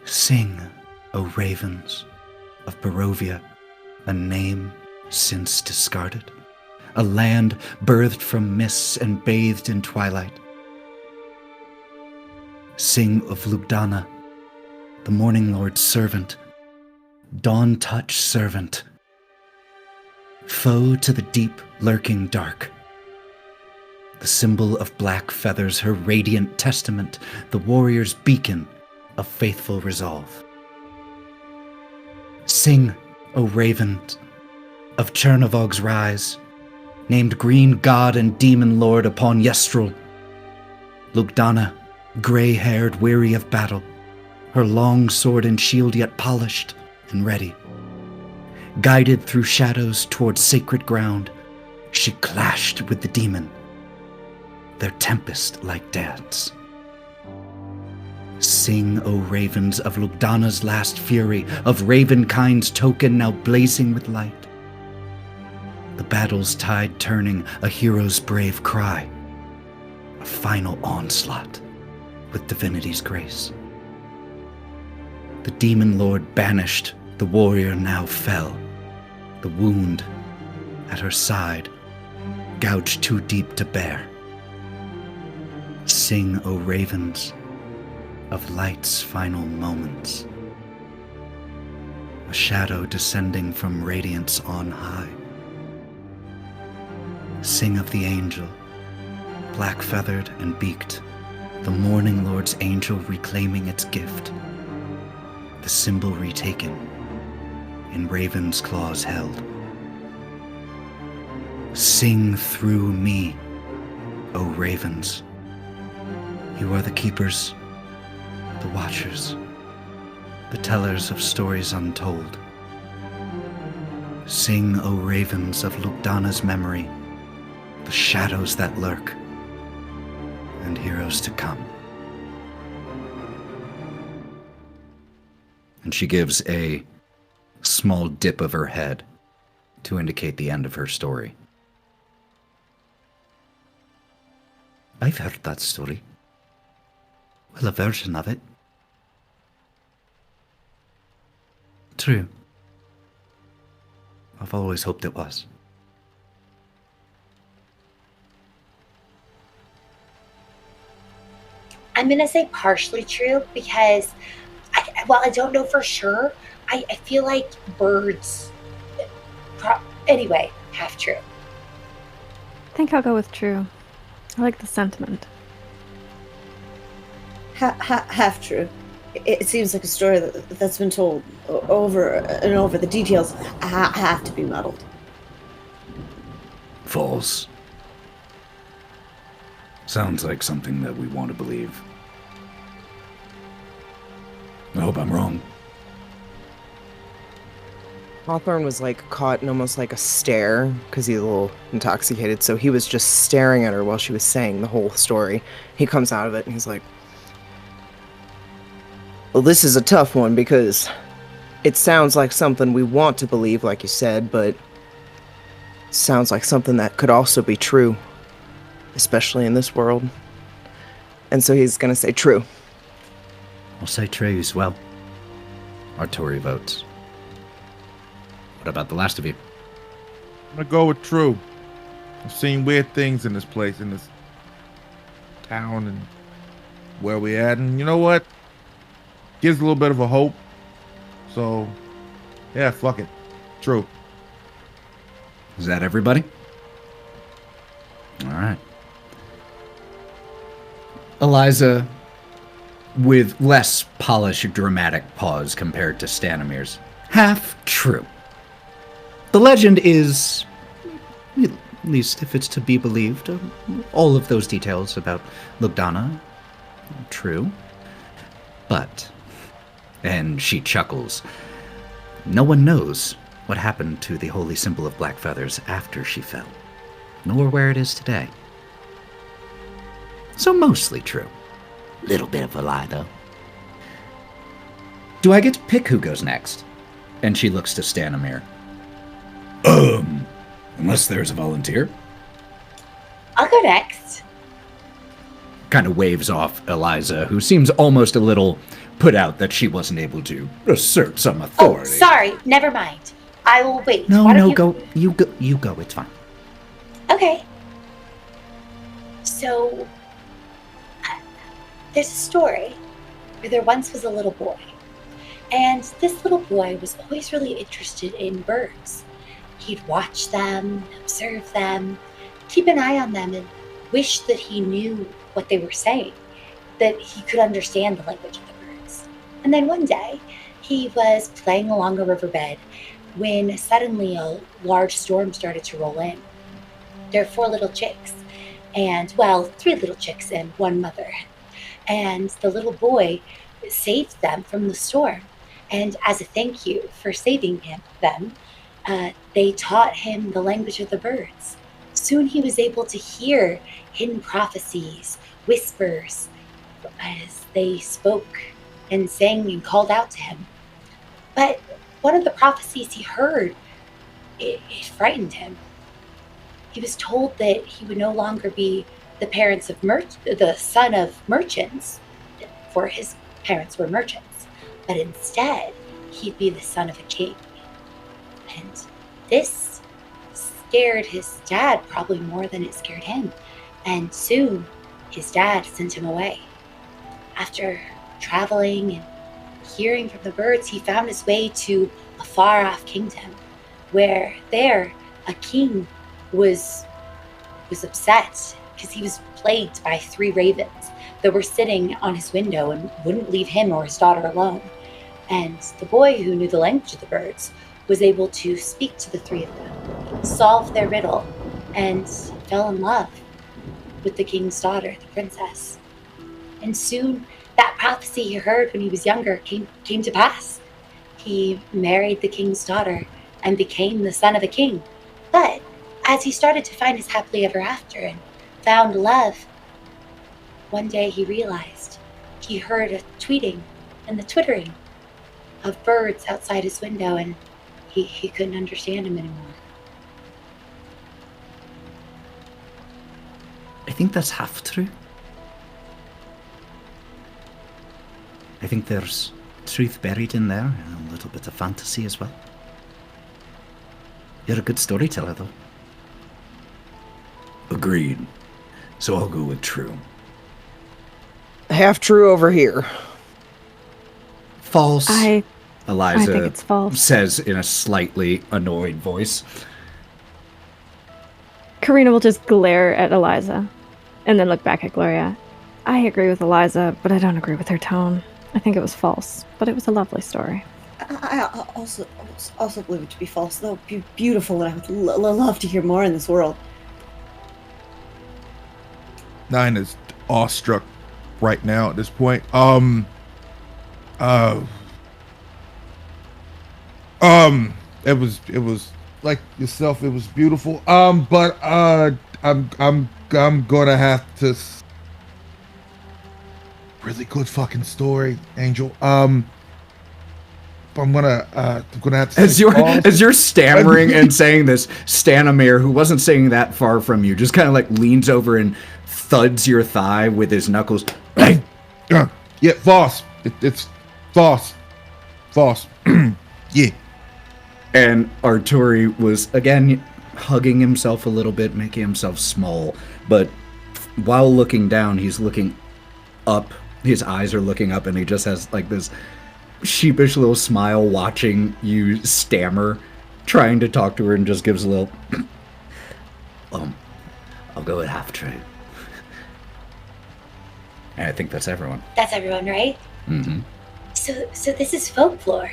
Sing, O ravens of Barovia, a name since discarded, a land birthed from mists and bathed in twilight. Sing of Lugdana, the Morning Lord's servant, dawn-touch servant, foe to the deep, lurking dark. The symbol of black feathers, her radiant testament, the warrior's beacon of faithful resolve. Sing, O ravens, of Chernavog's rise, named green god and demon lord upon Yestrel. Lugdana, gray-haired, weary of battle, her long sword and shield yet polished and ready. Guided through shadows towards sacred ground, she clashed with the demon, their tempest-like dance. Sing, O ravens, of Lugdana's last fury, of ravenkind's token now blazing with light. The battle's tide turning, a hero's brave cry, a final onslaught with divinity's grace. The demon lord banished, the warrior now fell. The wound at her side, gouged too deep to bear. Sing, O ravens, of light's final moments. A shadow descending from radiance on high. Sing of the angel, black-feathered and beaked, the Morning Lord's angel reclaiming its gift. The symbol retaken, in raven's claws held. Sing through me, O ravens. You are the keepers, the watchers, the tellers of stories untold. Sing, O ravens, of Lugdana's memory, the shadows that lurk, and heroes to come. And she gives a small dip of her head to indicate the end of her story. I've heard that story. Well, a version of it. True. I've always hoped it was. I'm going to say partially true because, I don't know for sure. I feel like birds, anyway, half true. I think I'll go with true. I like the sentiment. Half true. It seems like a story that's been told over and over. The details have to be muddled. False. Sounds like something that we want to believe. I hope I'm wrong. Hawthorne was like caught in almost like a stare because he's a little intoxicated, so he was just staring at her while she was saying the whole story. He comes out of it and he's like, well, this is a tough one because it sounds like something we want to believe, like you said, but it sounds like something that could also be true, especially in this world. And so he's gonna say true. I'll say true as well. Artori votes. What about the last of you? I'm gonna go with true. I've seen weird things in this place, in this town, and where we at, and you know what? Gives a little bit of a hope. So, yeah, fuck it. True. Is that everybody? All right. Eliza, with less polished dramatic pause compared to Stanimir's, half true. The legend is, at least if it's to be believed, all of those details about Lugdana, true. But, and she chuckles, no one knows what happened to the holy symbol of black feathers after she fell, nor where it is today. So mostly true. Little bit of a lie, though. Do I get to pick who goes next? And she looks to Stanimir. Unless there's a volunteer. I'll go next. Kind of waves off Eliza, who seems almost a little put out that she wasn't able to assert some Oh, authority. sorry. Never mind. I will wait. No, Why don't no, go. You go. It's fine. So, there's a story where there once was a little boy. And this little boy was always really interested in birds. He'd watch them, observe them, keep an eye on them, and wish that he knew what they were saying, that he could understand the language of the birds. And then one day, he was playing along a riverbed when suddenly a large storm started to roll in. There are 4 little chicks, and, well, 3 little chicks and 1 mother. And the little boy saved them from the storm. And as a thank you for saving them, they taught him the language of the birds. Soon he was able to hear hidden prophecies, whispers, as they spoke and sang and called out to him. But one of the prophecies he heard, it frightened him. He was told that he would no longer be the son of merchants, for his parents were merchants, but instead he'd be the son of a king. And this scared his dad probably more than it scared him. And soon his dad sent him away. After traveling and hearing from the birds, he found his way to a far-off kingdom, where there a king was upset because he was plagued by 3 ravens that were sitting on his window and wouldn't leave him or his daughter alone. And the boy, who knew the language of the birds, was able to speak to the 3 of them, solve their riddle, and fell in love with the king's daughter, the princess. And soon that prophecy he heard when he was younger came to pass. He married the king's daughter and became the son of a king. But as he started to find his happily ever after and found love, one day he realized he heard a tweeting and the twittering of birds outside his window, and he couldn't understand him anymore. I think that's half true. I think there's truth buried in there, and a little bit of fantasy as well. You're a good storyteller, though. Agreed. So I'll go with true. Half true over here. False. Eliza think it's false. says in a slightly annoyed voice. Karina will just glare at Eliza and then look back at Gloria. I agree with Eliza, but I don't agree with her tone. I think it was false, but it was a lovely story. I also believe it to be false, though beautiful, and I would love to hear more in this world. Nyne is awestruck right now at this point. It was like yourself. It was beautiful. But I'm gonna have to. Really good fucking story, Angel. I'm gonna have to. As you're stammering and saying this, Stanimir, who wasn't sitting that far from you, just kind of like leans over and thuds your thigh with his knuckles. Hey, yeah, false. It's false. False. Yeah. And Arturi was again hugging himself a little bit, making himself small, but while looking down, he's looking up. His eyes are looking up, and he just has like this sheepish little smile watching you stammer, trying to talk to her, and just gives a little I'll go with half true. and I think that's everyone. That's everyone, right? Mm-hmm. So this is folklore.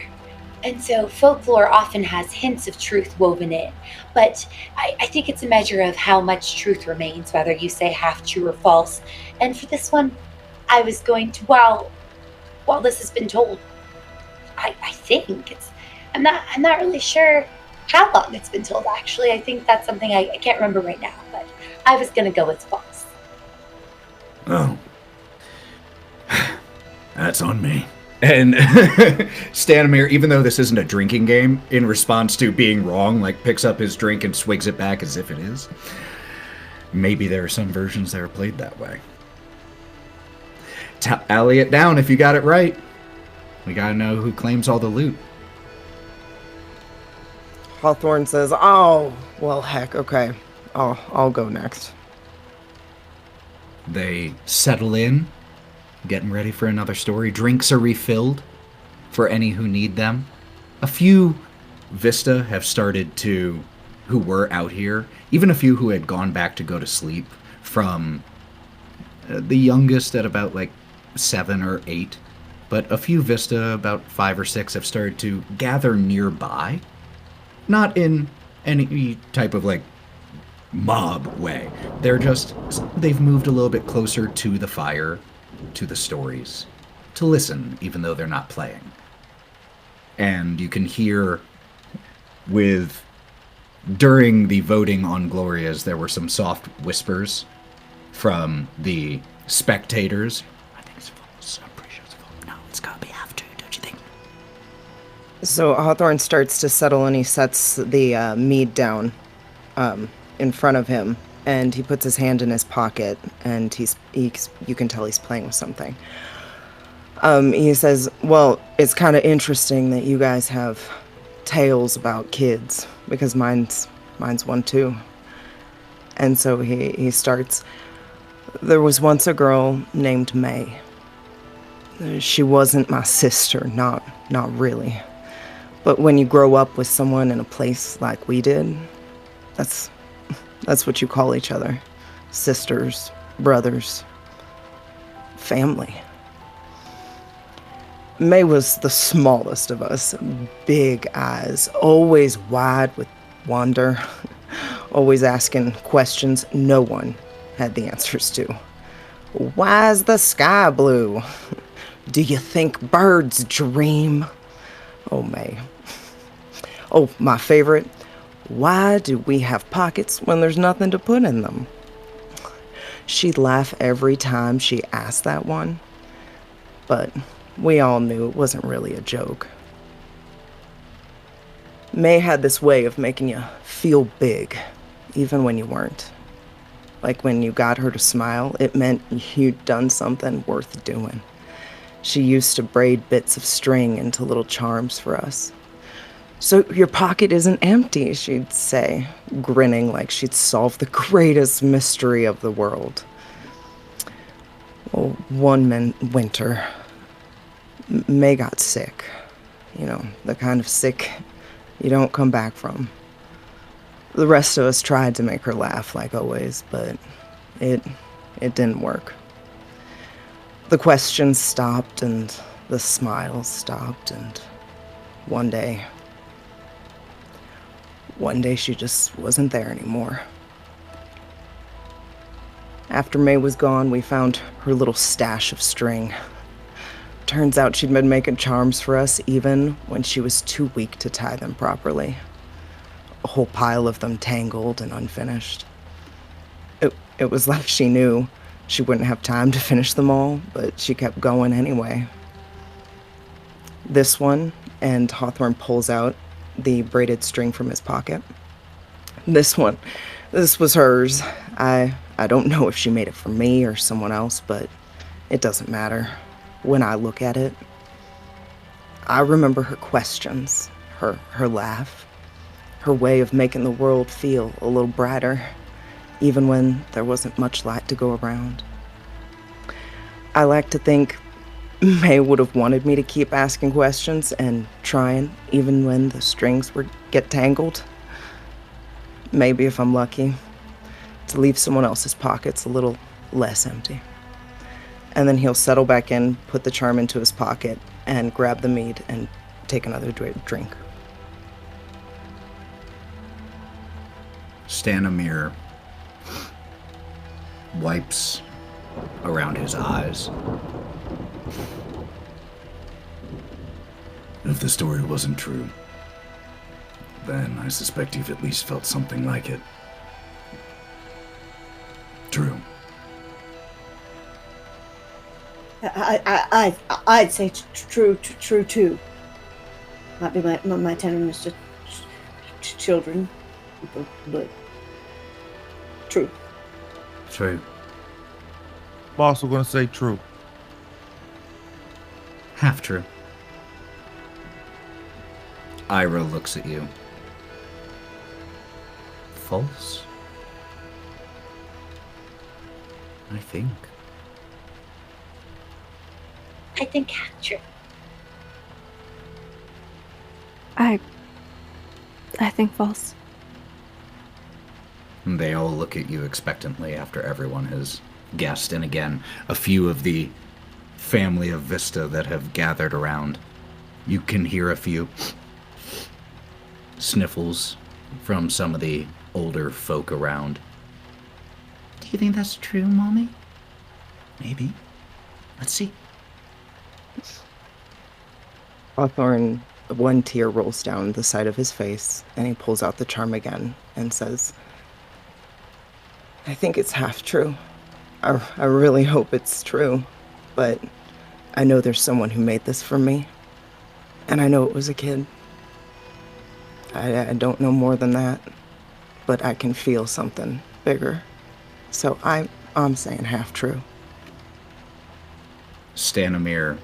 And so folklore often has hints of truth woven in. But I think it's a measure of how much truth remains, whether you say half true or false. And for this one, I was going to, while this has been told, I think it's, I'm not really sure how long it's been told, actually. I think that's something I can't remember right now, but I was going to go with false. Oh. That's on me. And Stanimir, even though this isn't a drinking game, in response to being wrong, like picks up his drink and swigs it back as if it is. Maybe there are some versions that are played that way. Tally it down if you got it right. We gotta know who claims all the loot. Hawthorne says, "Oh, well, heck, okay. I'll go next." They settle in, getting ready for another story. Drinks are refilled for any who need them. A few Vista have started to, who were out here, even a few who had gone back to go to sleep, from the youngest at about like 7 or 8, but a few Vista, about 5 or 6, have started to gather nearby. Not in any type of like mob way. They've moved a little bit closer to the fire, to the stories, to listen, even though they're not playing. And you can hear during the voting on Gloria's, there were some soft whispers from the spectators. I think it's false. I'm pretty sure it's false. No, it's gotta be after, don't you think? So Hawthorne starts to settle and he sets the mead down in front of him, and he puts his hand in his pocket, and you can tell he's playing with something. He says, well, it's kind of interesting that you guys have tales about kids, because mine's one too. And so he starts, there was once a girl named May. She wasn't my sister, not really. But when you grow up with someone in a place like we did, that's what you call each other. Sisters, brothers, family. May was the smallest of us. Big eyes, always wide with wonder, always asking questions no one had the answers to. Why's the sky blue? Do you think birds dream? Oh, May. Oh, my favorite. Why do we have pockets when there's nothing to put in them? She'd laugh every time she asked that one, but we all knew it wasn't really a joke. May had this way of making you feel big, even when you weren't. Like when you got her to smile, it meant you'd done something worth doing. She used to braid bits of string into little charms for us. So your pocket isn't empty, she'd say, grinning like she'd solved the greatest mystery of the world. Well, one winter, May got sick. You know, the kind of sick you don't come back from. The rest of us tried to make her laugh like always, but it didn't work. The questions stopped and the smiles stopped, and one day she just wasn't there anymore. After May was gone, we found her little stash of string. Turns out she'd been making charms for us even when she was too weak to tie them properly. A whole pile of them tangled and unfinished. It was like she knew she wouldn't have time to finish them all, but she kept going anyway. This one, and Hawthorne pulls out the braided string from his pocket. This was hers. I don't know if she made it for me or someone else, but it doesn't matter. When I look at it, I remember her questions, her laugh, her way of making the world feel a little brighter, even when there wasn't much light to go around. I like to think May would have wanted me to keep asking questions and trying, even when the strings would get tangled. Maybe, if I'm lucky, to leave someone else's pockets a little less empty. And then he'll settle back in, put the charm into his pocket, and grab the mead and take another drink. Stanimir wipes around his eyes. If the story wasn't true, then I suspect you've at least felt something like it. True. I'd say true too. Might be my tenderness to children, but true. True. I'm also gonna say true. Half true. Ira looks at you. False? I think. I think half true. I think false. They all look at you expectantly after everyone has guessed, and again, a few of the family of Vista that have gathered around. You can hear a few sniffles from some of the older folk around. Do you think that's true, Mommy? Maybe. Let's see. Hawthorne, one tear rolls down the side of his face, and he pulls out the charm again and says, I think it's half true. I really hope it's true, but I know there's someone who made this for me, and I know it was a kid. I don't know more than that, but I can feel something bigger. So I'm saying half true. Stanimir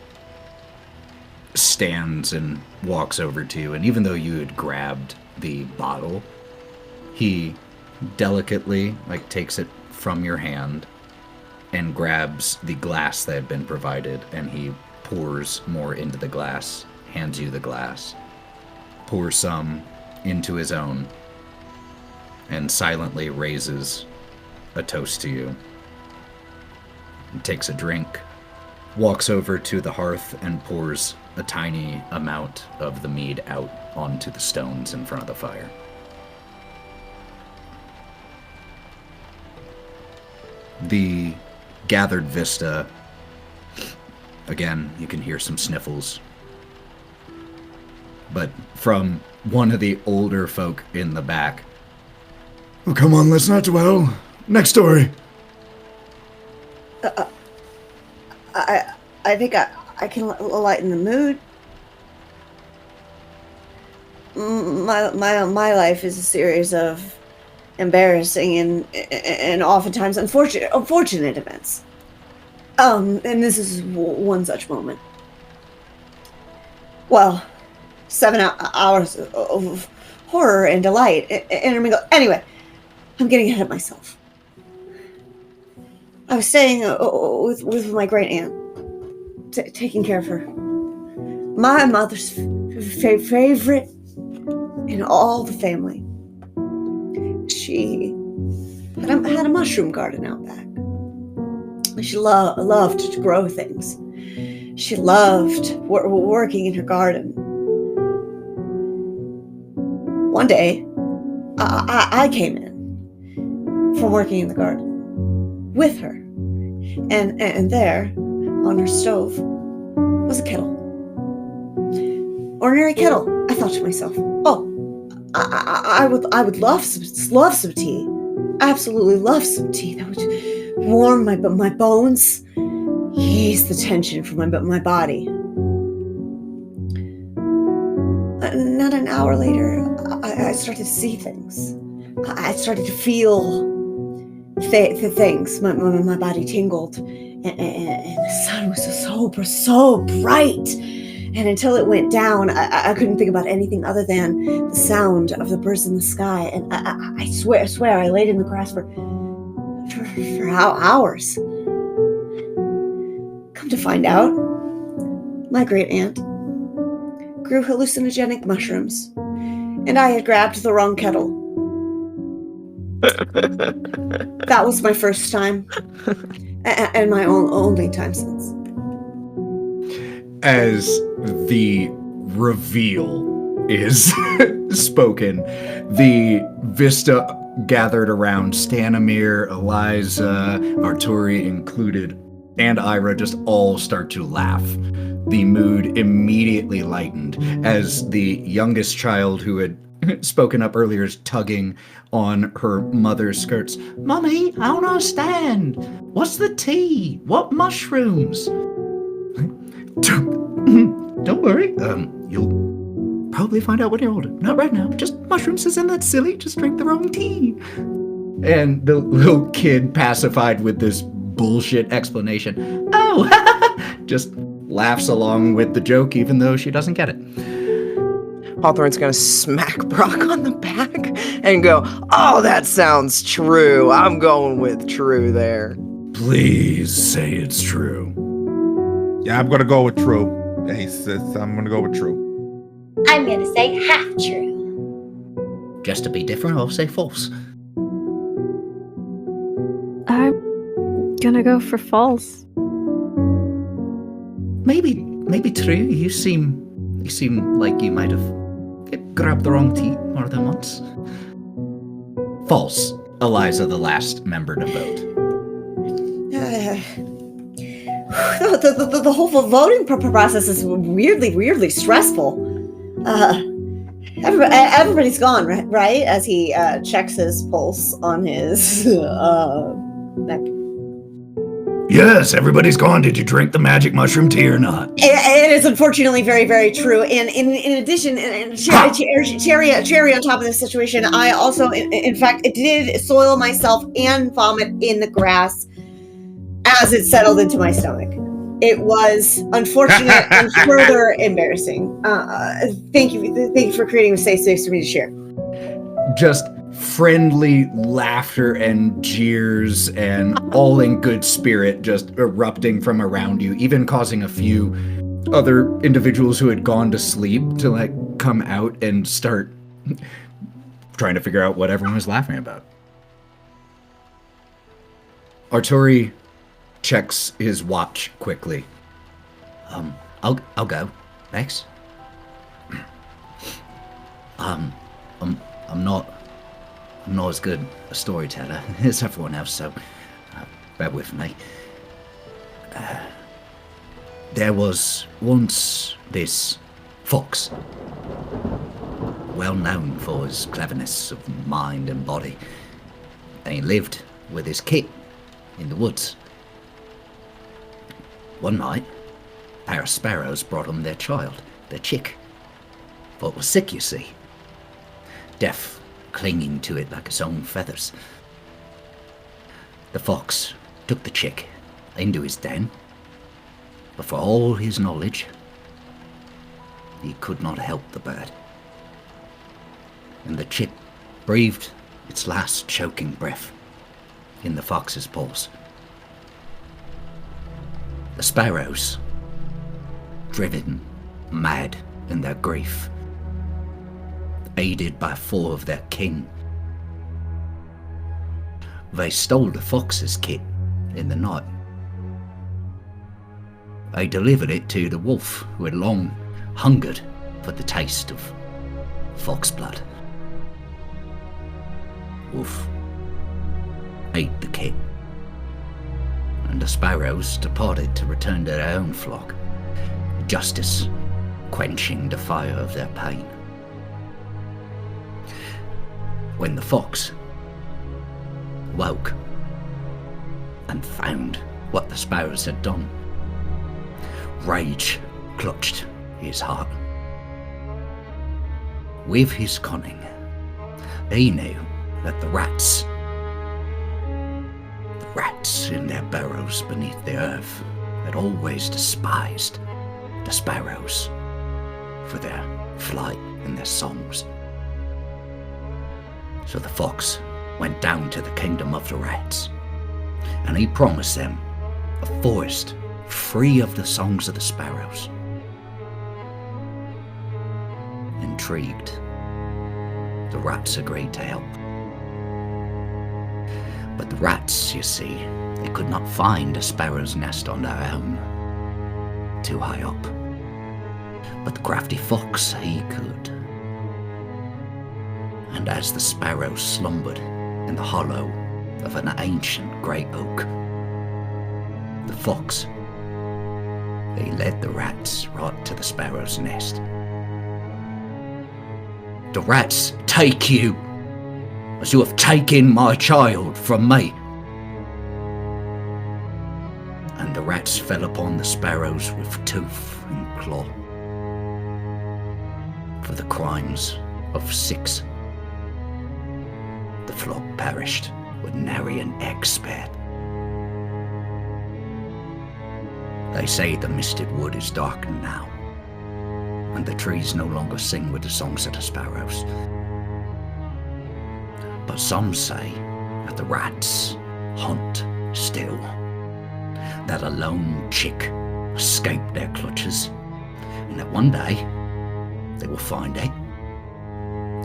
stands and walks over to you, and even though you had grabbed the bottle, he delicately takes it from your hand and grabs the glass that had been provided, and he pours more into the glass, hands you the glass, pours some into his own, and silently raises a toast to you. He takes a drink, walks over to the hearth, and pours a tiny amount of the mead out onto the stones in front of the fire. The gathered Vista, again, you can hear some sniffles. But from one of the older folk in the back, Oh, come on, let's not dwell. Next story. I think I can lighten the mood. My life is a series of embarrassing and oftentimes unfortunate events. And this is one such moment. Well, 7 hours of horror and delight intermingle. Anyway, I'm getting ahead of myself. I was staying with my great aunt, taking care of her. My mother's favorite in all the family. She had a mushroom garden out back. She loved to grow things. She loved working in her garden. One day, I came in from working in the garden with her, and there, on her stove, was a kettle. Ordinary kettle. I thought to myself, oh, I would love some tea. Absolutely love some tea. That would warm my bones, ease the tension from my body. Not an hour later, I started to see things. I started to feel things. My body tingled, and the sun was so bright. And until it went down, I couldn't think about anything other than the sound of the birds in the sky. And I swear, I laid in the grass for hours. Come to find out, my great aunt grew hallucinogenic mushrooms, and I had grabbed the wrong kettle. That was my first time, and my only time since. as the reveal is spoken, the Vista gathered around, Stanimir, Eliza, Arturi included, and Ira just all start to laugh. The mood immediately lightened as the youngest child who had spoken up earlier is tugging on her mother's skirts. Mummy, I don't understand. What's the tea? What mushrooms? Don't worry. You'll probably find out when you're older. Not right now. Just mushrooms isn't that silly. Just drink the wrong tea. And the little kid, pacified with this bullshit explanation, oh, just laughs along with the joke even though she doesn't get it. Hawthorne's gonna smack Brawk on the back and go, oh, that sounds true. I'm going with true there. Please say it's true. Yeah, I'm gonna go with true. Hey, sis, I'm gonna go with true. I'm gonna say half true. Just to be different, I'll say false. I'm gonna go for false. Maybe true. You seem like you might have grabbed the wrong tea more than once. False. Eliza, the last member to vote. The whole voting process is weirdly stressful. Everybody's gone, right? As he checks his pulse on his neck. Yes, everybody's gone. Did you drink the magic mushroom tea or not? It is unfortunately very true. And in addition, and cherry on top of this situation, I also, in fact, it did soil myself and vomit in the grass as it settled into my stomach. It was unfortunate and further embarrassing. Thank you for creating a safe space for me to share. Just friendly laughter and jeers and all in good spirit just erupting from around you, even causing a few other individuals who had gone to sleep to like come out and start trying to figure out what everyone was laughing about. Arturi checks his watch quickly. I'll go. Next. I'm not as good a storyteller as everyone else, so bear with me. There was once this fox, well known for his cleverness of mind and body, and he lived with his kit in the woods. One night, a pair of sparrows brought him their child, their chick, for it was sick, you see. Deaf, clinging to it like its own feathers. The fox took the chick into his den, but for all his knowledge, he could not help the bird. And the chick breathed its last choking breath in the fox's paws. The sparrows, driven mad in their grief, aided by 4 of their kin, they stole the fox's kit in the night. They delivered it to the wolf who had long hungered for the taste of fox blood. Wolf ate the kit, and the sparrows departed to return to their own flock, justice quenching the fire of their pain. When the fox woke and found what the sparrows had done, rage clutched his heart. With his cunning, he knew that the rats in their burrows beneath the earth had always despised the sparrows for their flight and their songs. So the fox went down to the kingdom of the rats, and he promised them a forest free of the songs of the sparrows. Intrigued, the rats agreed to help. But the rats, you see, they could not find a sparrow's nest on their own, too high up. But the crafty fox, he could. And as the sparrows slumbered in the hollow of an ancient great oak, the fox, he led the rats right to the sparrow's nest. The rats take you, as you have taken my child from me. And the rats fell upon the sparrows with tooth and claw. For the crimes of 6, the flock perished with nary an egg spared. They say the misted wood is darkened now, and the trees no longer sing with the songs of the sparrows. But some say that the rats hunt still, that a lone chick escaped their clutches, and that one day they will find it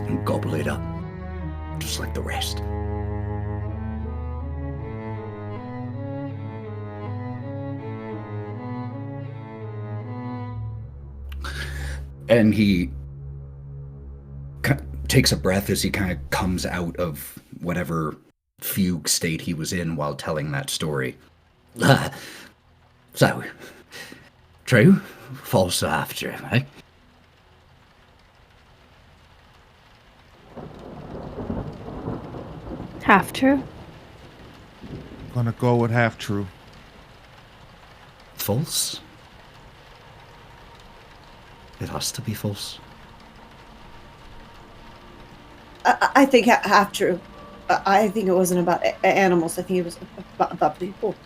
and gobble it up, just like the rest. And he takes a breath as he kind of comes out of whatever fugue state he was in while telling that story. So, true, false, or half true, eh? Half true? Gonna go with half true. False? It has to be false. I think half true. I think it wasn't about animals. I think it was about people.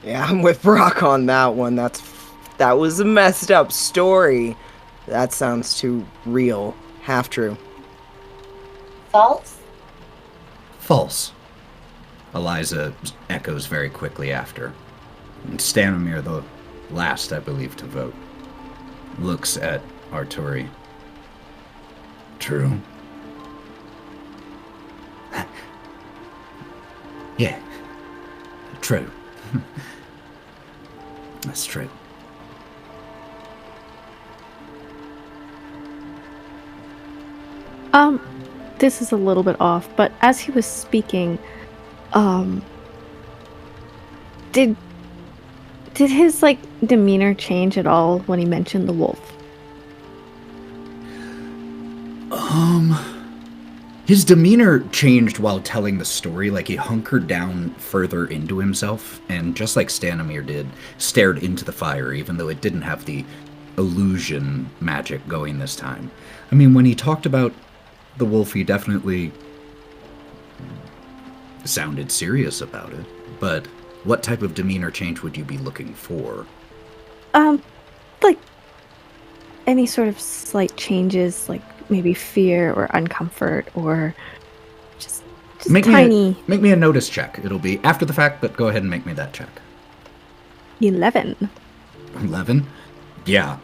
Yeah, I'm with Brawk on that one. That was a messed up story. That sounds too real. Half true. False? False. Eliza echoes very quickly after. And Stanimir, the last, I believe, to vote, looks at Arturi. True. Yeah. True. That's true. This is a little bit off, but as he was speaking, did his demeanor change at all when he mentioned the wolf? His demeanor changed while telling the story. Like, he hunkered down further into himself, and just like Stanimir did, stared into the fire, even though it didn't have the illusion magic going this time. I mean, when he talked about the wolf, he definitely sounded serious about it, but what type of demeanor change would you be looking for? Like any sort of slight changes, like maybe fear or uncomfort or just tiny. Make me a notice check. It'll be after the fact, but go ahead and make me that check. 11. 11? Yeah.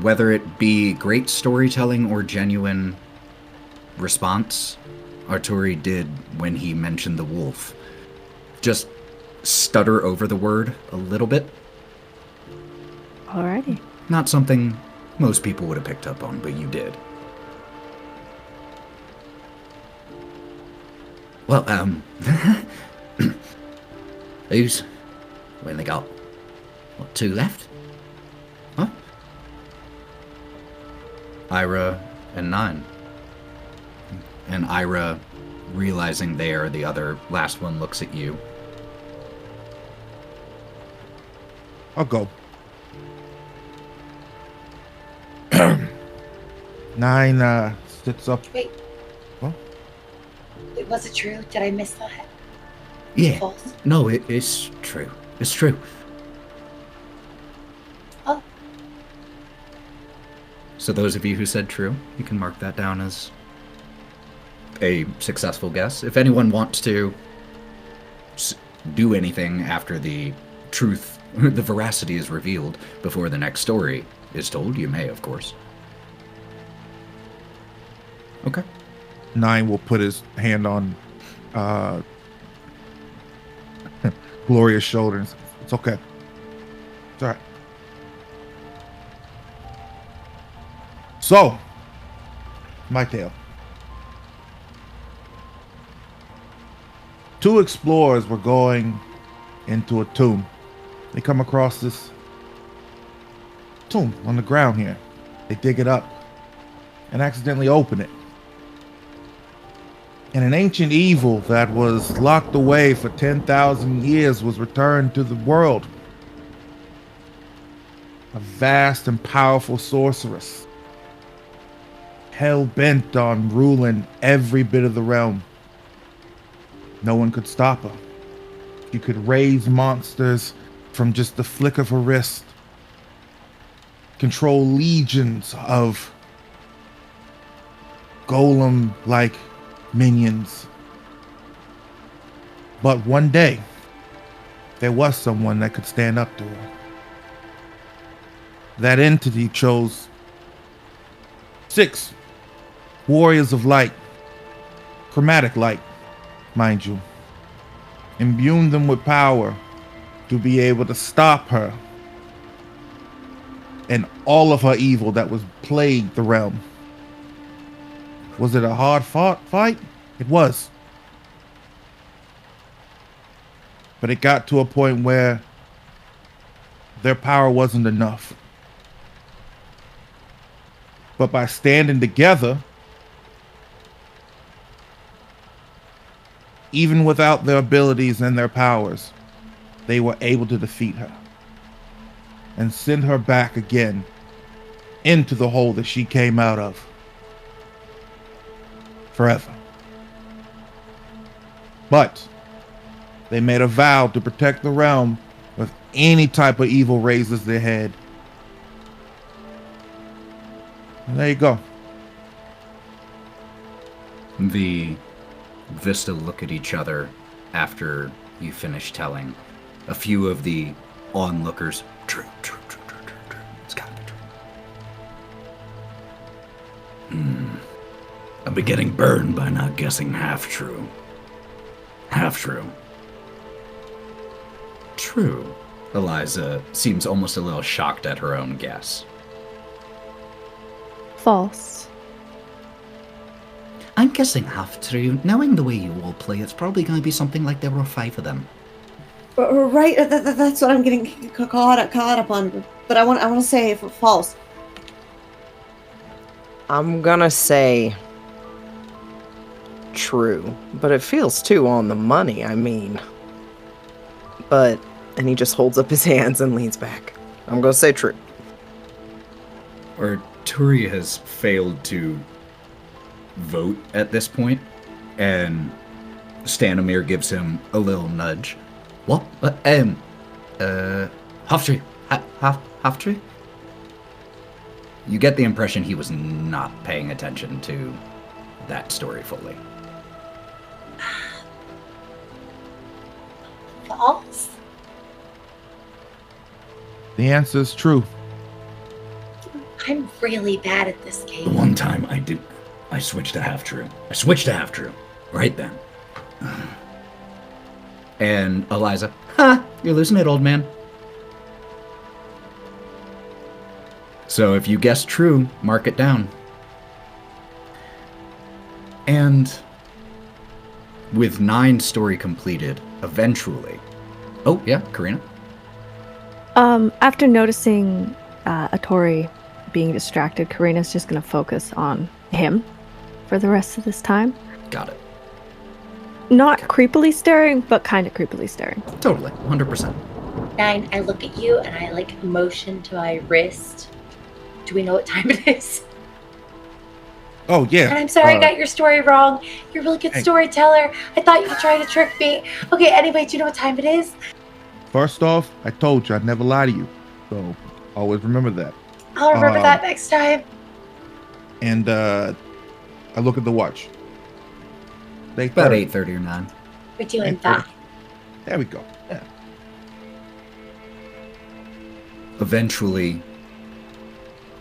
Whether it be great storytelling or genuine response, Arturi did when he mentioned the wolf. Just stutter over the word a little bit. Alrighty. Not something most people would have picked up on, but you did. Well, who's... We only got, what, 2 left? Huh? Éabha and Nyne. And Éabha, realizing they are the other last one, looks at you. I'll go. Nyne sits up. Wait. What? Was it true? Did I miss that? Yeah. False. No, it's true. It's true. Oh. So those of you who said true, you can mark that down as a successful guess. If anyone wants to do anything after the truth, the veracity is revealed before the next story is told, you may, of course. Okay. Nyne will put his hand on Gloria's shoulder and say, it's okay. It's all right. So, my tale. 2 explorers were going into a tomb. They come across this tomb on the ground here. They dig it up and accidentally open it. And an ancient evil that was locked away for 10,000 years was returned to the world. A vast and powerful sorceress, hell-bent on ruling every bit of the realm. No one could stop her. She could raise monsters from just the flick of her wrist, control legions of golem-like minions. But one day, there was someone that could stand up to her. That entity chose 6 warriors of light, chromatic light, mind you, imbued them with power to be able to stop her and all of her evil that was plagued the realm. Was it a hard fought fight? It was. But it got to a point where their power wasn't enough. But by standing together, even without their abilities and their powers, they were able to defeat her and send her back again into the hole that she came out of forever. But they made a vow to protect the realm if any type of evil raises their head. And there you go. The Vista look at each other after you finish telling. A few of the onlookers, true. It's gotta be true. I'll be getting burned by not guessing half true. Half true. True. Eliza seems almost a little shocked at her own guess. False. I'm guessing half true. Knowing the way you all play, it's probably going to be something like there were 5 of them. Right, that's what I'm getting caught up on. But I want to say false. I'm gonna say true, but it feels too on the money, I mean. And he just holds up his hands and leans back. I'm gonna say true. Or Turi has failed to vote at this point, and Stanimir gives him a little nudge. What? Half true. Half true? You get the impression he was not paying attention to that story fully. False? The answer is true. I'm really bad at this game. The one time I switched to half true. Right then. And Eliza, ha! You're losing it, old man. So if you guess true, mark it down. And with Nyne's story completed, eventually... Oh, yeah, Karina? After noticing Atori being distracted, Karina's just going to focus on him for the rest of this time. Got it. Not creepily staring, but kind of creepily staring. Totally, 100%. Nyne, I look at you and I motion to my wrist. Do we know what time it is? Oh, yeah. And I'm sorry I got your story wrong. You're a really good storyteller. I thought you were trying to trick me. Okay, anyway, do you know what time it is? First off, I told you I'd never lie to you. So always remember that. I'll remember that next time. And I look at the watch. About 8:30 or 9. We're doing fine. There we go. Yeah. Eventually,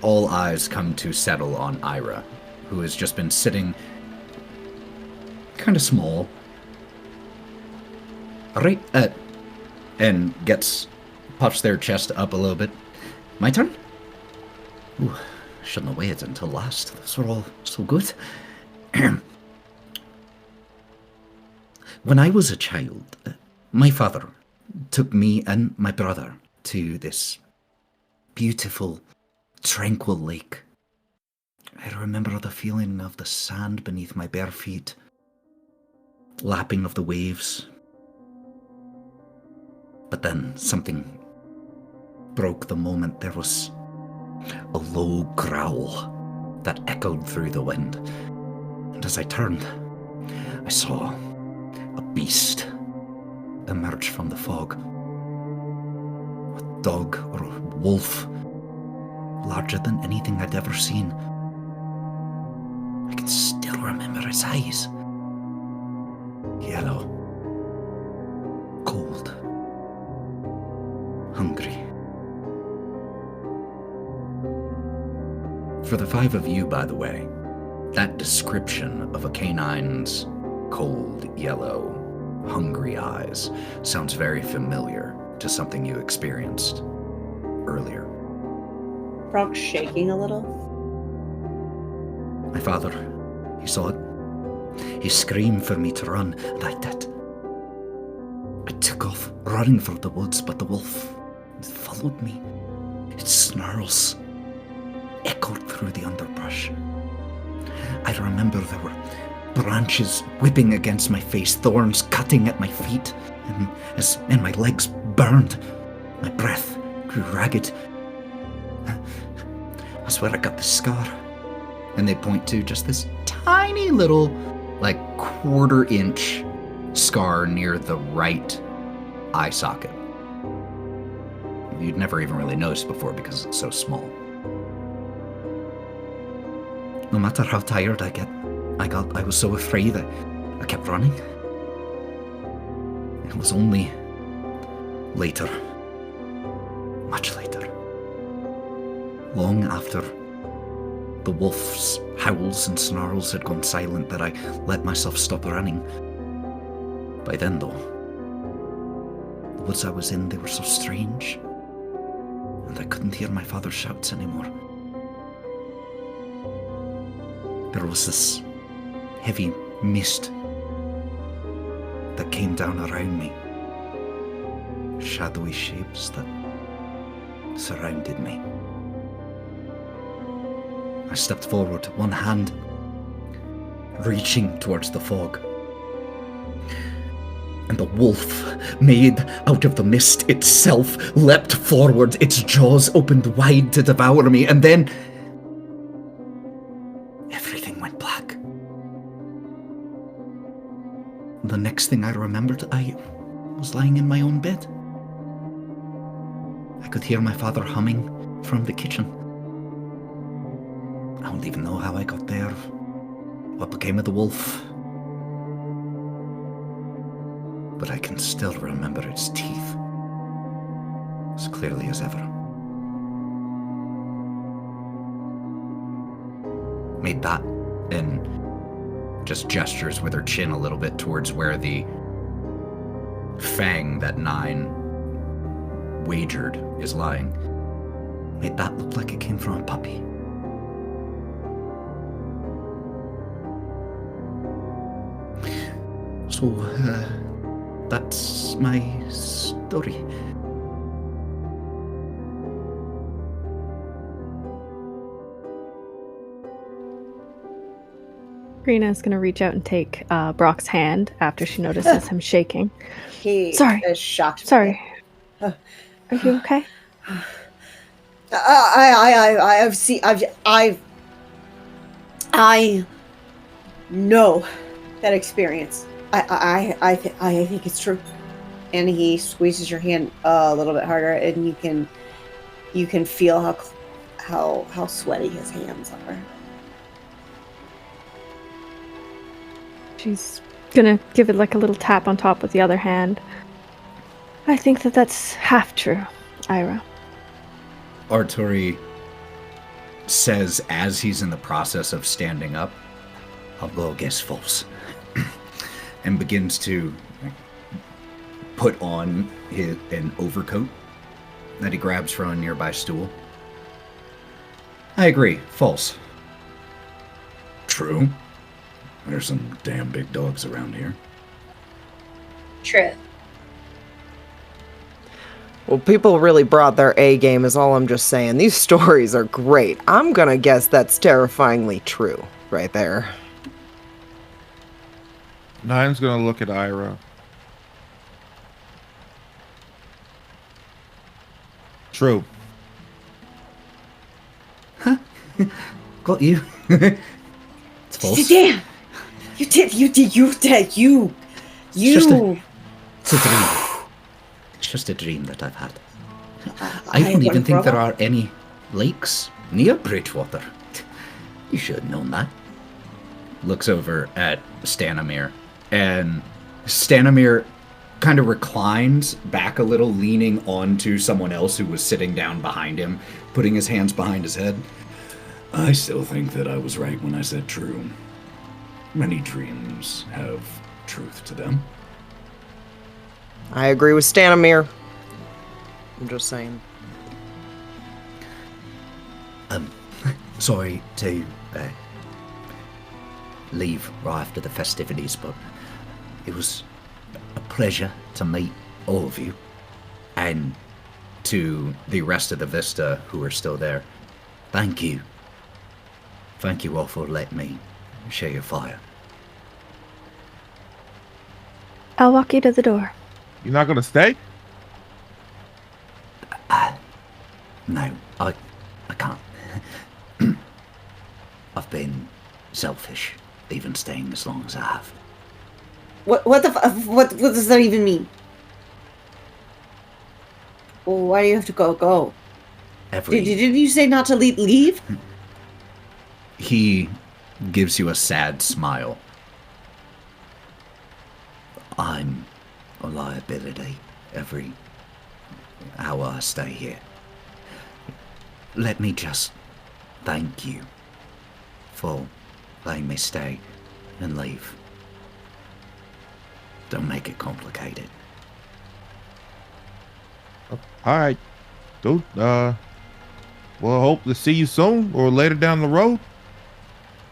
all eyes come to settle on Ira, who has just been sitting kind of small. Right, and puffs their chest up a little bit. My turn? Ooh, shouldn't have waited until last. Those were all so good. When I was a child, my father took me and my brother to this beautiful, tranquil lake. I remember the feeling of the sand beneath my bare feet, lapping of the waves. But then something broke the moment. There was a low growl that echoed through the wind. And as I turned, I saw a beast emerge from the fog. A dog or a wolf, larger than anything I'd ever seen. I can still remember his eyes. Yellow. Cold. hungry. For the 5 of you, by the way, that description of a canine's cold, yellow, hungry eyes sounds very familiar to something you experienced earlier. Brawk's shaking a little. My father, he saw it. He screamed for me to run, and I did. I took off, running for the woods, but the wolf followed me. Its snarls echoed through the underbrush. I remember there were branches whipping against my face, thorns cutting at my feet, and my legs burned. My breath grew ragged. That's where I got the scar. And they point to just this tiny little, like, 1/4 inch scar near the right eye socket. You'd never even really noticed before because it's so small. No matter how tired I was so afraid I kept running. It was only later, much later, long after the wolf's howls and snarls had gone silent, that I let myself stop running. By then, though, the woods I was in, they were so strange, and I couldn't hear my father's shouts anymore. There was this heavy mist that came down around me, shadowy shapes that surrounded me. I stepped forward, one hand reaching towards the fog. And the wolf, made out of the mist itself, leapt forward, its jaws opened wide to devour me, and then everything went black. The next thing I remembered, I was lying in my own bed. I could hear my father humming from the kitchen. I don't even know how I got there, what became of the wolf. But I can still remember its teeth, as clearly as ever. Made that, and just gestures with her chin a little bit towards where the fang that Nyne wagered is lying. Made that look like it came from a puppy. So, that's my story. Karina is going to reach out and take Brawk's hand after she notices him shaking. He Sorry. is shocked. Sorry. Are you okay? I know that experience. I think it's true. And he squeezes your hand a little bit harder, and you can feel how sweaty his hands are. She's gonna give it like a little tap on top with the other hand. I think that's half true, Éabha. Arturi says as he's in the process of standing up, I'll go guess false. And begins to put on an overcoat that he grabs from a nearby stool. I agree, false. True. There's some damn big dogs around here. True. Well, people really brought their A game is all I'm just saying. These stories are great. I'm gonna guess that's terrifyingly true right there. Nyne's gonna look at Éabha. True. Got you. It's false. Damn! You did. It's a dream. It's just a dream that I've had. I don't even think there are any lakes near Bridgewater. You should have known that. Looks over at Stanimir, and Stanimir kind of reclines back a little, leaning onto someone else who was sitting down behind him, putting his hands behind his head. I still think that I was right when I said true. Many dreams have truth to them. I agree with Stanimir. I'm just saying. Sorry to leave right after the festivities, but it was a pleasure to meet all of you. And to the rest of the Vista who are still there, Thank you. Thank you all for letting me share your fire. I'll walk you to the door. You're not gonna stay? No, I can't. I've been selfish, even staying as long as I have. What does that even mean? Well, why do you have to go? Did you say not to leave? he gives you a sad smile. I'm a liability every hour I stay here. Let me just thank you for letting me stay and leave. Don't make it complicated. All right. Dude, well, hope to see you soon or later down the road.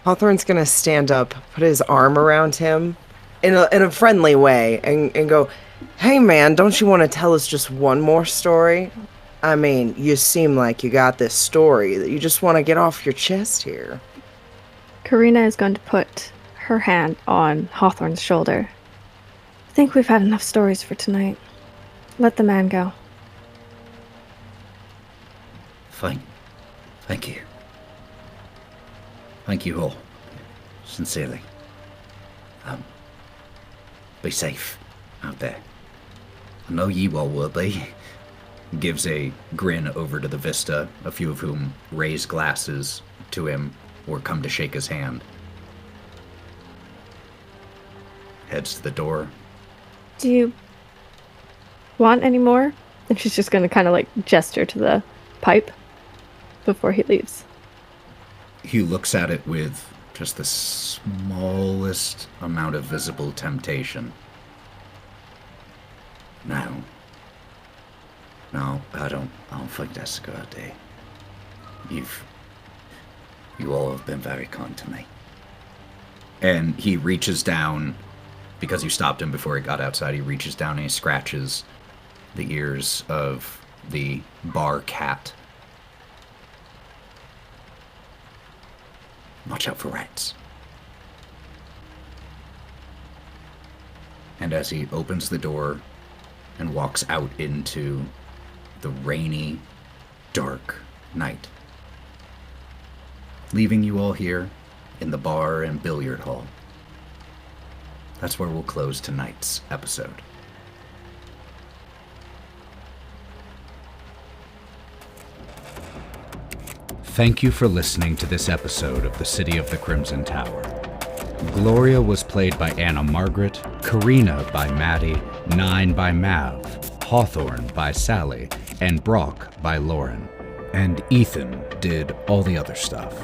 Hawthorne's gonna stand up, put his arm around him in a friendly way, and go, "Hey man, don't you want to tell us just one more story? I mean, you seem like you got this story that you just want to get off your chest here." Karina is going to put her hand on Hawthorne's shoulder. I think we've had enough stories for tonight. Let the man go. Thank you. Thank you all. Sincerely. Be safe out there. I know you all will be. Gives a grin over to the Vista, a few of whom raise glasses to him or come to shake his hand. Heads to the door. Do you want any more? And she's just going to kind of like gesture to the pipe before he leaves. He looks at it with just the smallest amount of visible temptation. No, I don't think that's a good idea. You all have been very kind to me. And he reaches down, because you stopped him before he got outside, he reaches down and he scratches the ears of the bar cat. Watch out for rats. And as he opens the door and walks out into the rainy, dark night, leaving you all here in the bar and billiard hall, that's where we'll close tonight's episode. Thank you for listening to this episode of The City of the Crimson Tower. Gloria was played by Anna Margaret, Karina by Matty, Nyne by Mav, Hawthorne by Sally, and Brawk by Lauren. And Ethan did all the other stuff.